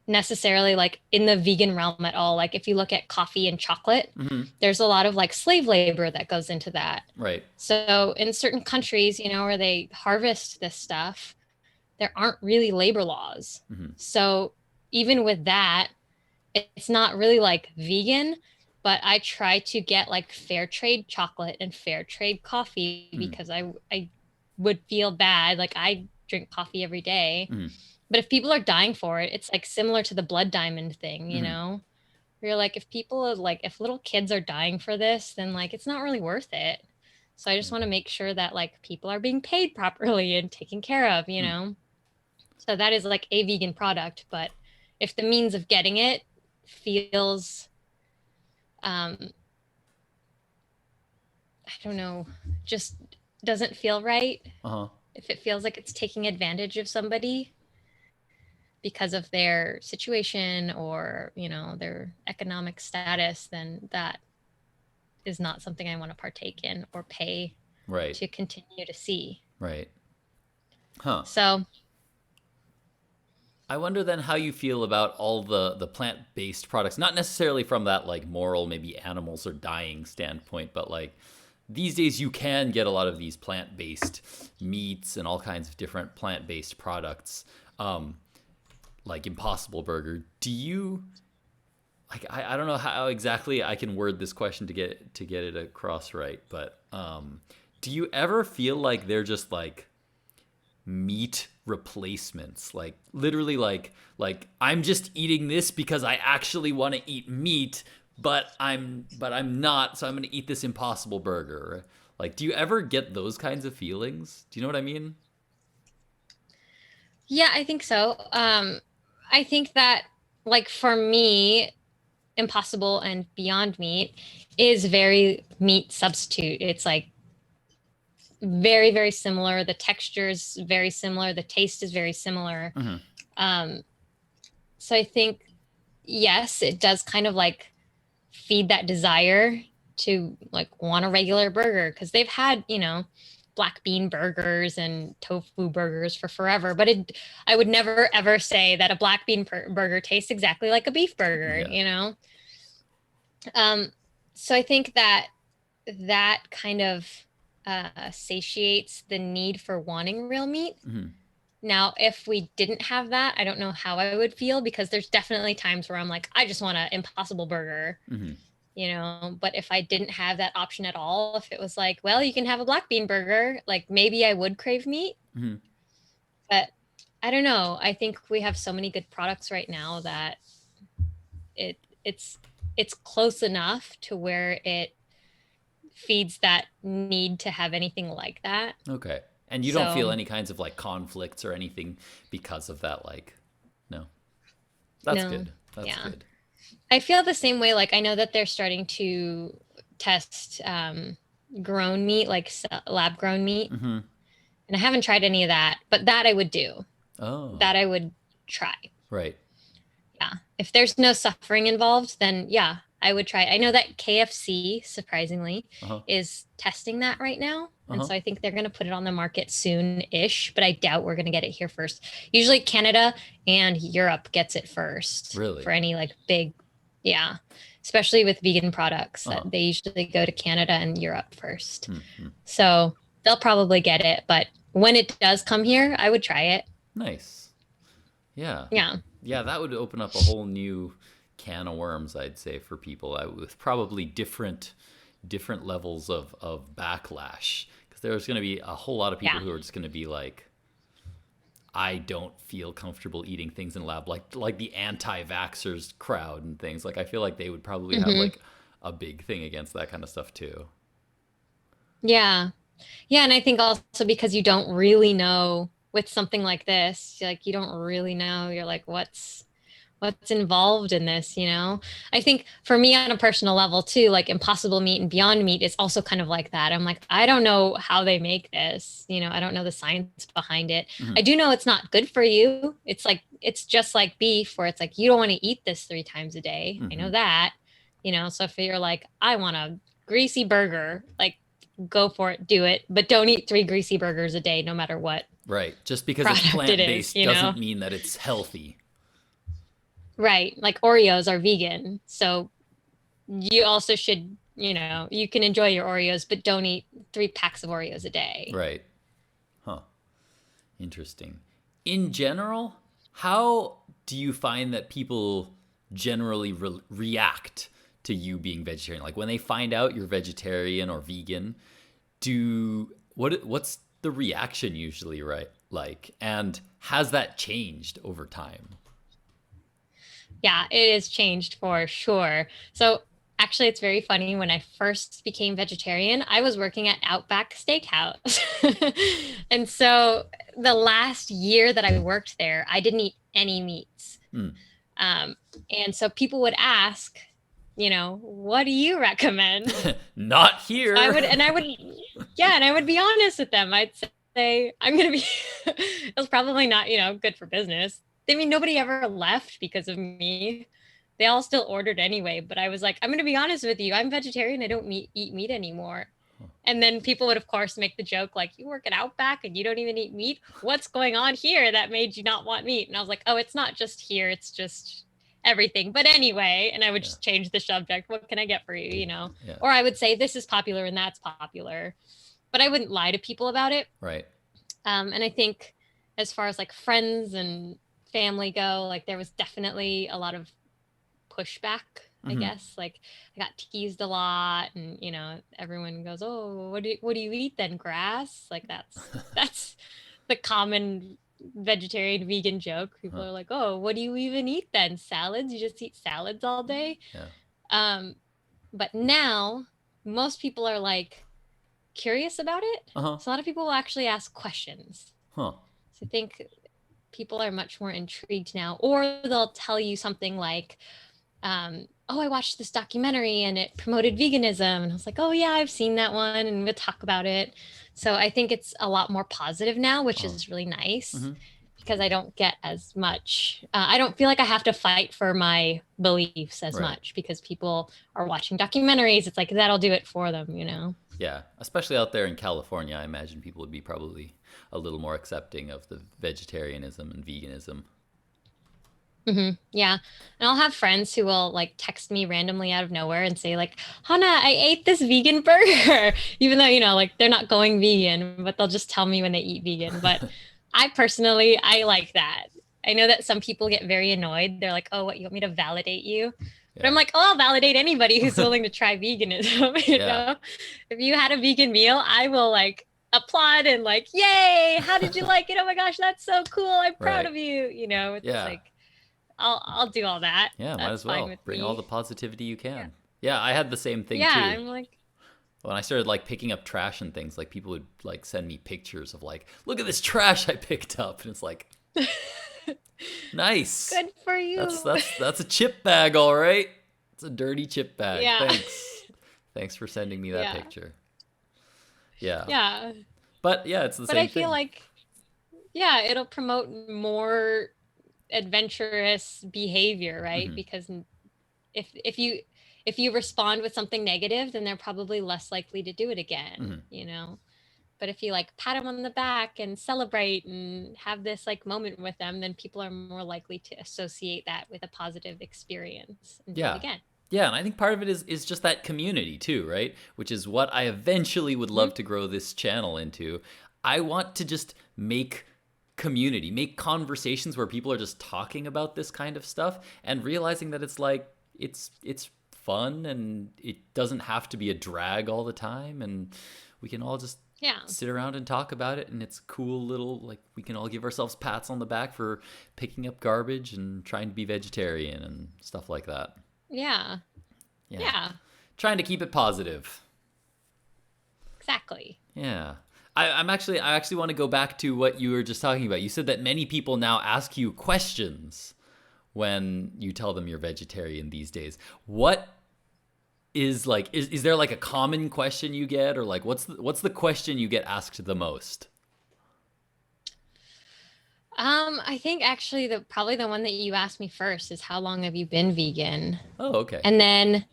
necessarily like in the vegan realm at all, like if you look at coffee and chocolate, Hmm. there's a lot of like slave labor that goes into that. Right. So in certain countries, where they harvest this stuff, there aren't really labor laws. Mm-hmm. So even with that, it's not really like vegan, but I try to get like fair trade chocolate and fair trade coffee Mm-hmm. because I would feel bad. Like I drink coffee every day. Mm-hmm. But if people are dying for it, it's like similar to the blood diamond thing, you Mm-hmm. know? Where you're like, if people are like, if little kids are dying for this, then like it's not really worth it. So I just want to make sure that like people are being paid properly and taken care of, you Mm-hmm. know? So that is like a vegan product. But if the means of getting it feels, um, I don't know, just doesn't feel right, Uh-huh. if it feels like it's taking advantage of somebody because of their situation or, you know, their economic status, then that is not something I want to partake in or pay Right. to continue to see. Right. Huh. So, I wonder then how you feel about all the plant-based products, not necessarily from that like moral, maybe animals are dying standpoint, but like these days you can get a lot of these plant-based meats and all kinds of different plant-based products, like Impossible Burger. Do you like I don't know how exactly I can word this question to get it across right, but do you ever feel like they're just like meat replacements, like literally like I'm just eating this because I actually want to eat meat, but I'm not, so I'm going to eat this Impossible Burger? Like, do you ever get those kinds of feelings? Do you know what I mean? yeah, I think so. I think that, like, for me, Impossible and Beyond Meat is very meat substitute. It's like very, very similar. The texture is very similar. The taste is very similar. Mm-hmm. Um, so I think, yes, it does kind of like feed that desire to like want a regular burger because they've had, you know, black bean burgers and tofu burgers for forever. But I would never ever say that a black bean burger tastes exactly like a beef burger, Yeah. you know? Um, so I think that that kind of satiates the need for wanting real meat. Mm-hmm. Now, if we didn't have that, I don't know how I would feel because there's definitely times where I'm like, I just want an Impossible Burger, Mm-hmm. you know. But if I didn't have that option at all, if it was like, well, you can have a black bean burger, like maybe I would crave meat. Mm-hmm. But I don't know. I think we have so many good products right now that it it's it's close enough to where it feeds that need to have anything like that. Okay. And you don't feel So any kinds of like conflicts or anything because of that, like, no. That's no, good. That's yeah. good. I feel the same way. Like I know that they're starting to test grown meat, like lab grown meat, Mm-hmm. and I haven't tried any of that, but that I would do. Oh, That I would try. right. Yeah. If there's no suffering involved, then yeah, I would try. I know that KFC, surprisingly, Uh-huh. is testing that right now. And Uh-huh. so I think they're going to put it on the market soon-ish, but I doubt we're going to get it here first. Usually Canada and Europe gets it first Really? for any like big, yeah, especially with vegan products that Uh-huh. they usually go to Canada and Europe first. Mm-hmm. So they'll probably get it, but when it does come here, I would try it. Nice. Yeah. Yeah. Yeah, that would open up a whole new can of worms, I'd say, for people, with probably different levels of backlash. Because there's going to be a whole lot of people Yeah. who are just going to be like, I don't feel comfortable eating things in lab, like the anti-vaxxers crowd and things. Like I feel like they would probably have Hmm. like a big thing against that kind of stuff too. Yeah. Yeah, and I think also because you don't really know with something like this, like you don't really know, you're like, what's involved in this, you know? I think for me on a personal level too, like Impossible Meat and Beyond Meat is also kind of like that. I'm like, I don't know how they make this, you know, I don't know the science behind it. Hmm. I do know it's not good for you. It's like it's just like beef where it's like you don't want to eat this 3 times a day. I Hmm. know that, you know, so if you're like, I want a greasy burger, like go for it, do it, but don't eat 3 greasy burgers a day, no matter what Right. Just because it's product it is, plant-based you know? doesn't mean that it's healthy. Right. Like Oreos are vegan. So you also should, you know, you can enjoy your Oreos, but don't eat 3 packs of Oreos a day. Right. Huh. Interesting. in general, how do you find that people generally react to you being vegetarian? Like when they find out you're vegetarian or vegan, what's the reaction usually, right? Like, and has that changed over time? Yeah, it has changed for sure. So actually, it's very funny. When I first became vegetarian, I was working at Outback Steakhouse. And so the last year that I worked there, I didn't eat any meats. Hmm. Um, and so people would ask, what do you recommend? Not So I would, here. and I would, yeah, and I would be honest with them. I'd say, I'm going to be, it was probably not, good for business. I mean, nobody ever left because of me. They all still ordered anyway, but I was like, I'm going to be honest with you. I'm vegetarian. I don't eat meat anymore. And then people would, of course, make the joke like, you work at Outback and you don't even eat meat. What's going on here that made you not want meat? And I was like, oh, it's not just here. It's just everything. But anyway, and I would Yeah. just change the subject. What can I get for you? Yeah. Or I would say, this is popular and that's popular. But I wouldn't lie to people about it. Right. And I think as far as like friends and family go, like there was definitely a lot of pushback, I guess. Like I got teased a lot, and everyone goes, "Oh, what do you eat then? Grass?" Like that's the common vegetarian vegan joke. People are like, "Oh, what do you even eat then? Salads? You just eat salads all day?" Yeah. But now most people are like curious about it. Uh-huh. So a lot of people will actually ask questions. Huh. So I think people are much more intrigued now, or they'll tell you something like, oh, I watched this documentary and it promoted veganism. And I was like, oh, yeah, I've seen that one and we'll talk about it. So I think it's a lot more positive now, which is really nice because I don't get as much. I don't feel like I have to fight for my beliefs as much because people are watching documentaries. It's like that'll do it for them. Yeah, especially out there in California, I imagine people would be probably a little more accepting of the vegetarianism and veganism. Yeah. And I'll have friends who will like text me randomly out of nowhere and say like, Hana, I ate this vegan burger, even though, like they're not going vegan, but they'll just tell me when they eat vegan. But I like that. I know that some people get very annoyed. They're like, oh, what, you want me to validate you? But I'm like, oh, I'll validate anybody who's willing to try veganism. Yeah. If you had a vegan meal, I will like applaud and like, yay, how did you like it? Oh my gosh, that's so cool. I'm proud of you. It's like, I'll do all that. Yeah, might That's as well fine with bring me. all the positivity you can. Yeah, I had the same thing Yeah, too. I'm like, When I started like picking up trash and things, like people would like send me pictures of like, look at this trash I picked up, and it's like, nice. good for you. That's a chip bag, all right. It's a dirty chip bag. Yeah. Thanks for sending me that picture. Yeah. Yeah. But yeah, it's the same But I thing. feel like, yeah, it'll promote more adventurous behavior, right? Because if you respond with something negative, then they're probably less likely to do it again, But if you like pat them on the back and celebrate and have this like moment with them, then people are more likely to associate that with a positive experience and do it again. Yeah, and I think part of it is just that community too, right? Which is what I eventually would love to grow this channel into. I want to just make community, make conversations where people are just talking about this kind of stuff and realizing that it's like it's fun and it doesn't have to be a drag all the time, and we can all just sit around and talk about it, and it's cool little, like, we can all give ourselves pats on the back for picking up garbage and trying to be vegetarian and stuff like that. Yeah. Trying to keep it positive. Exactly. Yeah. I actually want to go back to what you were just talking about. You said that many people now ask you questions when you tell them you're vegetarian these days. What is like, is there like a common question you get, or like what's the question you get asked the most? I think actually probably the one that you asked me first is, how long have you been vegan? Oh, okay. And then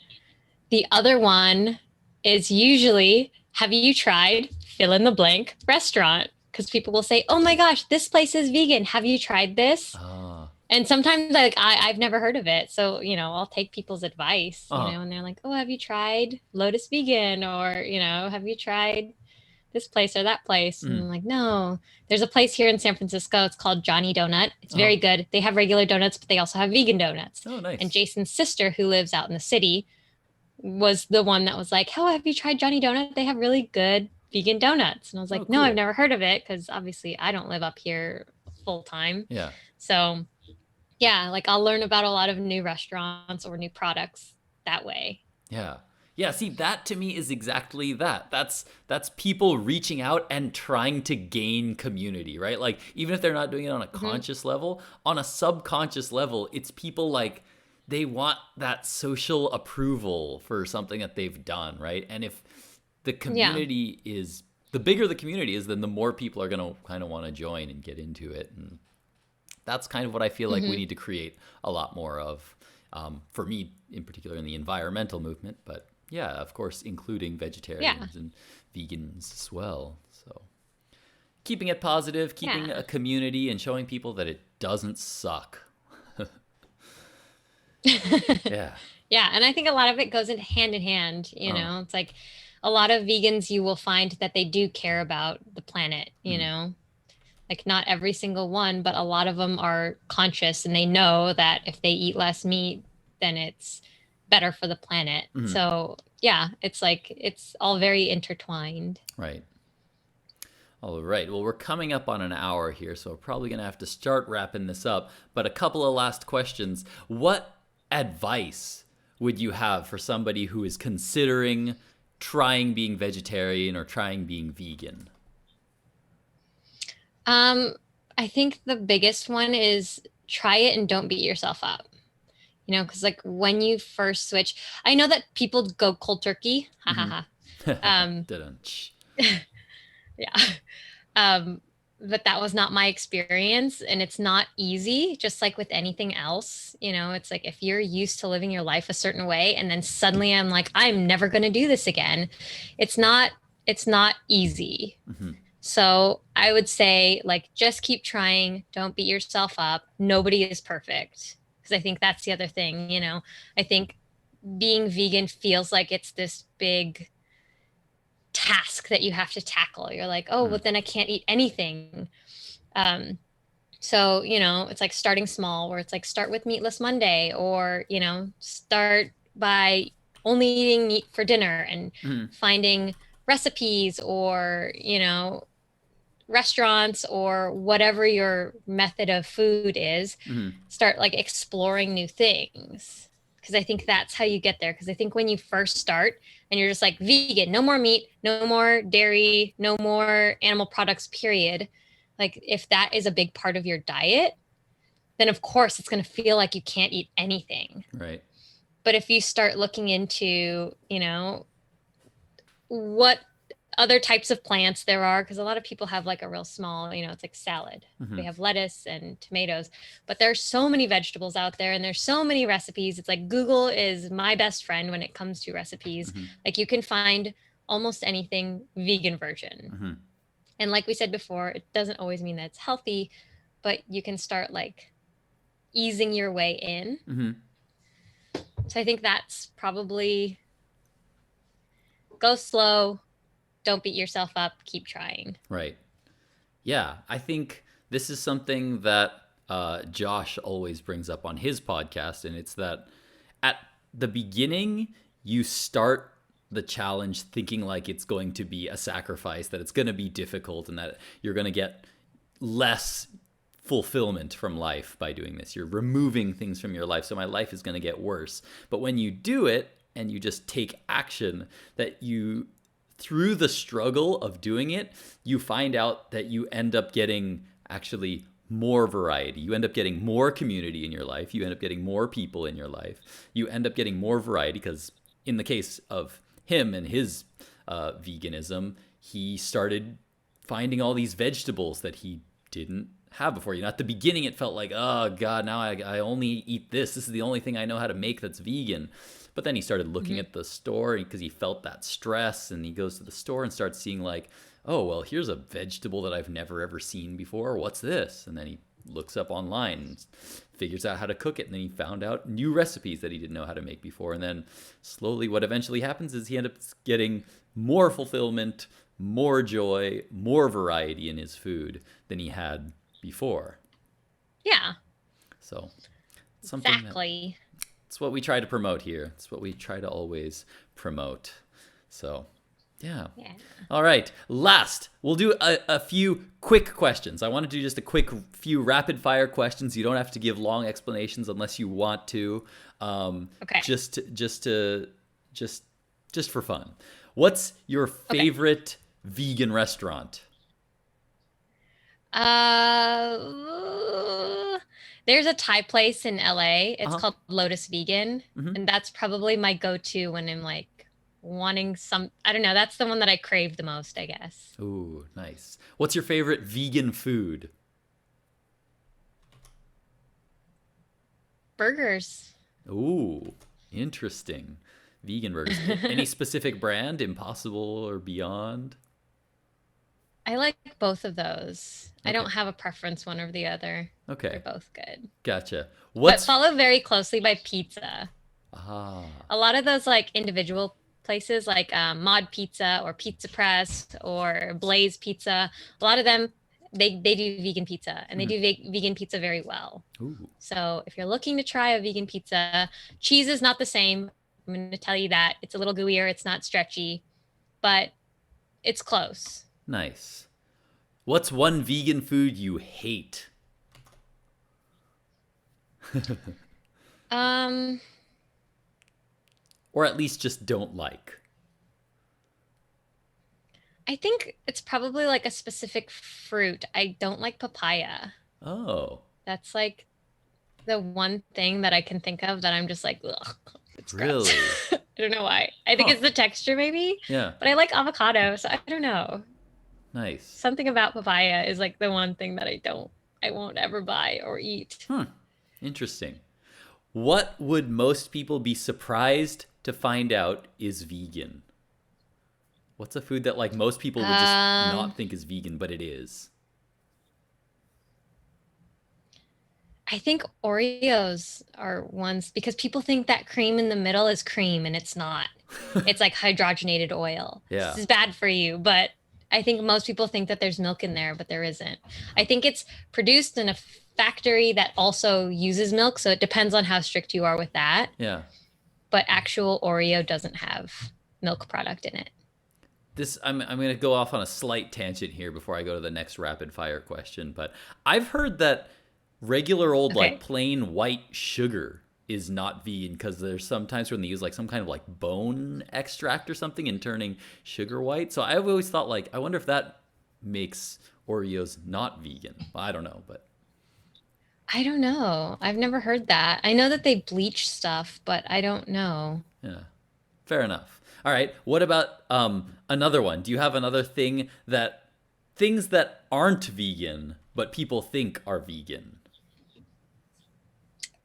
the other one is usually, have you tried fill in the blank restaurant? Because people will say, oh my gosh, this place is vegan. Have you tried this? And sometimes like I've never heard of it. So, I'll take people's advice, and they're like, oh, have you tried Lotus Vegan? Or, have you tried this place or that place. And I'm like, no, there's a place here in San Francisco. It's called Johnny Donut. It's very good. They have regular donuts, but they also have vegan donuts. Oh, nice. And Jason's sister, who lives out in the city, was the one that was like, oh, have you tried Johnny Donut? They have really good vegan donuts. And I was like, no, I've never heard of it, because obviously I don't live up here full time. Yeah. So yeah, like I'll learn about a lot of new restaurants or new products that way. Yeah. Yeah, see, that to me is exactly that. That's people reaching out and trying to gain community, right? Like, even if they're not doing it on a conscious level, on a subconscious level, it's people like, they want that social approval for something that they've done, right? And if the community is, the bigger the community is, then the more people are going to kind of want to join and get into it. And that's kind of what I feel like we need to create a lot more of, for me in particular, in the environmental movement. But yeah, of course, including vegetarians and vegans as well. So keeping it positive, keeping a community, and showing people that it doesn't suck. Yeah. Yeah, and I think a lot of it goes in hand, you know. It's like a lot of vegans, you will find that they do care about the planet, you know. Like, not every single one, but a lot of them are conscious, and they know that if they eat less meat, then it's better for the planet. So yeah, it's like, it's all very intertwined. Right. All right. Well, we're coming up on an hour here, so we're probably going to have to start wrapping this up. But a couple of last questions. What advice would you have for somebody who is considering trying being vegetarian or trying being vegan? I think the biggest one is try it and don't beat yourself up. You know, because like when you first switch, I know that people go cold turkey. Yeah. But that was not my experience, and it's not easy, just like with anything else. You know, it's like if you're used to living your life a certain way and then suddenly I'm like, I'm never going to do this again. It's not easy. So I would say, like, just keep trying. Don't beat yourself up. Nobody is perfect. Because I think that's the other thing, you know. I think being vegan feels like it's this big task that you have to tackle. You're like, oh, well, then I can't eat anything. So, you know, it's like starting small, where it's like start with Meatless Monday, or, you know, start by only eating meat for dinner and finding recipes, or, you know, restaurants, or whatever your method of food is. Start like exploring new things, because I think that's how you get there. Because I think when you first start and you're just like vegan, no more meat, no more dairy, no more animal products, period, like if that is a big part of your diet, then of course it's going to feel like you can't eat anything. Right. But if you start looking into, you know, what other types of plants there are, because a lot of people have like a real small, you know, it's like salad. They have lettuce and tomatoes, but there's so many vegetables out there, and there's so many recipes. It's like Google is my best friend when it comes to recipes. Like, you can find almost anything vegan version. And like we said before, it doesn't always mean that it's healthy, but you can start like easing your way in. So I think that's probably, go slow. Don't beat yourself up. Keep trying. Right. Yeah. I think this is something that Josh always brings up on his podcast. And it's that at the beginning, you start the challenge thinking like it's going to be a sacrifice, that it's going to be difficult, and that you're going to get less fulfillment from life by doing this. You're removing things from your life, so my life is going to get worse. But when you do it and you just take action, that you, through the struggle of doing it, you find out that you end up getting actually more variety. You end up getting more community in your life. You end up getting more people in your life. You end up getting more variety, because in the case of him and his veganism, he started finding all these vegetables that he didn't have before. You know, at the beginning, it felt like, oh God, now I only eat this. This is the only thing I know how to make that's vegan. But then he started looking at the store, because he felt that stress, and he goes to the store and starts seeing like, oh, well, here's a vegetable that I've never ever seen before. What's this? And then he looks up online and figures out how to cook it. And then he found out new recipes that he didn't know how to make before. And then slowly what eventually happens is he ends up getting more fulfillment, more joy, more variety in his food than he had before. Yeah, So, something that exactly. it's what we try to promote here. It's what we try to always promote. So, yeah. Yeah. All right. Last, we'll do a few quick questions. I want to do just a quick few rapid fire questions. You don't have to give long explanations unless you want to. Okay. Just just for fun. What's your Okay. favorite vegan restaurant? Uh, there's a Thai place in LA. It's Uh-huh. called Lotus Vegan, Mm-hmm. and that's probably my go-to when I'm like wanting some, I don't know, that's the one that I crave the most, I guess. Ooh, nice. What's your favorite vegan food? Burgers. Ooh, interesting. Vegan burgers. Any specific brand? Impossible or Beyond? I like both of those. I Okay. don't have a preference one or the other. They're Okay. both good. Gotcha. But What's followed very closely by pizza. ah A lot of those like individual places like Mod Pizza or Pizza Press or Blaze Pizza, a lot of them they do vegan pizza and they mhm. do vegan pizza very well. Ooh, So if you're looking to try a vegan pizza, cheese is not the same. I'm going to tell you that. It's a little gooier, it's not stretchy, but it's close. nice. What's one vegan food you hate? Um, Or at least just don't like? I think it's probably like a specific fruit. I don't like papaya. Oh, That's like the one thing that I can think of that I'm just like, ugh, it's gross. really? I don't know why. I think Huh. it's the texture maybe, Yeah, but I like avocado, so I don't know. nice. Something about papaya is like the one thing that I won't ever buy or eat. Hmm, interesting. What would most people be surprised to find out is vegan? What's a food that like most people would just Um, not think is vegan, but it is? I think Oreos are ones because people think that cream in the middle is cream and it's not. It's like hydrogenated oil. This Yeah. is bad for you, but I think most people think that there's milk in there, but there isn't. I think it's produced in a factory that also uses milk, so it depends on how strict you are with that. Yeah. But actual Oreo doesn't have milk product in it. This I'm going to go off on a slight tangent here before I go to the next rapid fire question, but I've heard that regular old like Okay. plain white sugar is not vegan because there's sometimes when they use like some kind of like bone extract or something in turning sugar white. So I've always thought like I wonder if that makes Oreos not vegan. I don't know, but I don't know. I've never heard that. I know that they bleach stuff, but I don't know. yeah. Fair enough. All right. What about another one? Do you have another thing that things that aren't vegan but people think are vegan?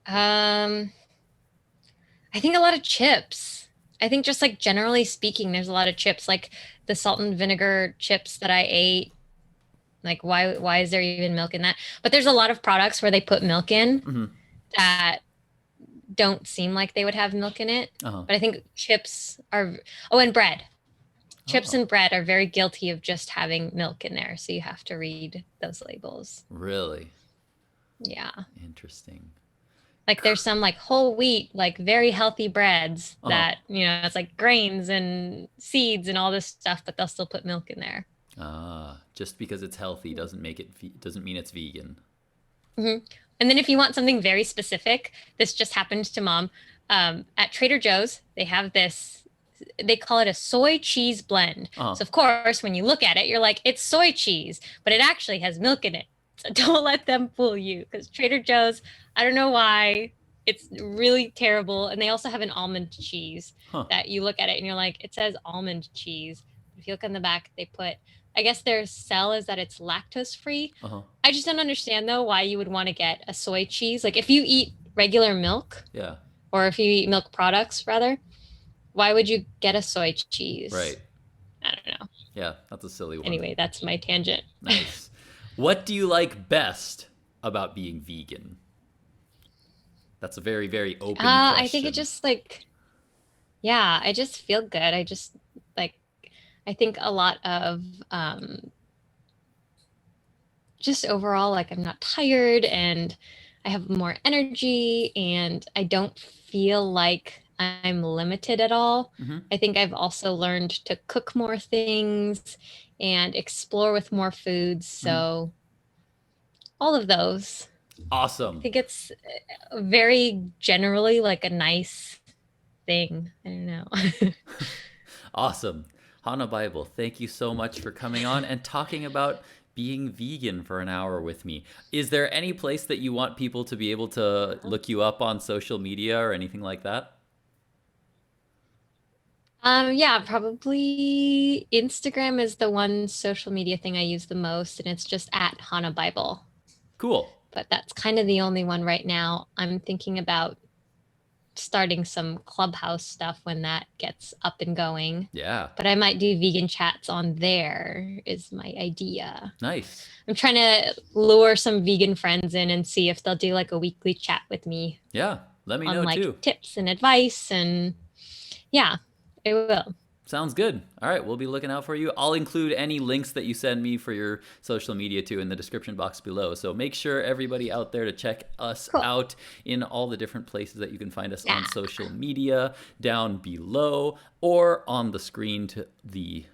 Um, I think a lot of chips. I think just like generally speaking, there's a lot of chips, like the salt and vinegar chips that I ate. Like why is there even milk in that? But there's a lot of products where they put milk in Mm-hmm. that don't seem like they would have milk in it. Uh-huh. But I think chips are oh, and bread. Chips Oh, and bread are very guilty of just having milk in there, so you have to read those labels. really? Yeah. Interesting. Like there's some like whole wheat, like very healthy breads Uh-huh. that, it's like grains and seeds and all this stuff, but they'll still put milk in there. Ah, just because it's healthy doesn't make it doesn't mean it's vegan. Hmm. And then if you want something very specific, this just happened to mom. At Trader Joe's, they have this, they call it a soy cheese blend. Uh-huh. So of course, when you look at it, you're like, it's soy cheese, but it actually has milk in it. So don't let them fool you because Trader Joe's, I don't know why, it's really terrible. And they also have an almond cheese Huh. that you look at it and you're like, it says almond cheese. If you look on the back, they put, I guess their sell is that it's lactose free. Uh-huh. I just don't understand though why you would want to get a soy cheese. Like if you eat regular milk Yeah. or if you eat milk products rather, why would you get a soy cheese? Right. I don't know. Yeah, that's a silly one. Anyway, that's my tangent. Nice. What do you like best about being vegan? That's a very, very open I think it question. just like, yeah, I just feel good. I just like, I think a lot of just overall, like I'm not tired and I have more energy and I don't feel like I'm limited at all. Mm-hmm. I think I've also learned to cook more things and explore with more foods. Mm-hmm. So all of those. I Awesome. think it's very generally like a nice thing. I don't know. Awesome. Hana Bible, thank you so much for coming on and talking about being vegan for an hour with me. Is there any place that you want people to be able to look you up on social media or anything like that? Yeah, probably Instagram is the one social media thing I use the most, and it's just at Hana Bible. Cool. But that's kind of the only one right now. I'm thinking about starting some Clubhouse stuff when that gets up and going. Yeah. But I might do vegan chats on there, is my idea. Nice. I'm trying to lure some vegan friends in and see if they'll do like a weekly chat with me Yeah. Let me on know like too. tips and advice. And yeah, it will. Sounds good. All right, we'll be looking out for you. I'll include any links that you send me for your social media too in the description box below. So make sure everybody out there to check us Cool. out in all the different places that you can find us Yeah. on social media down below or on the screen to the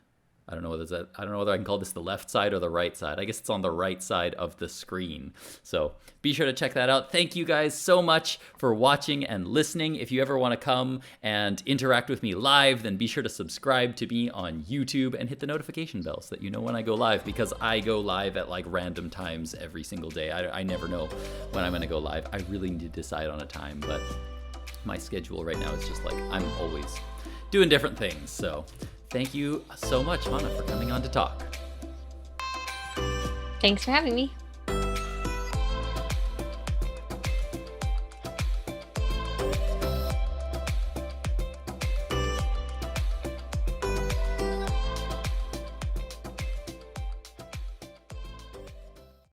I don't know whether I can call this the left side or the right side. I guess it's on the right side of the screen. So be sure to check that out. Thank you guys so much for watching and listening. If you ever want to come and interact with me live, then be sure to subscribe to me on YouTube and hit the notification bell so that you know when I go live, because I go live at like random times every single day. I never know when I'm going to go live. I really need to decide on a time, but my schedule right now is just like I'm always doing different things. So thank you so much, Hana, for coming on to talk. Thanks for having me.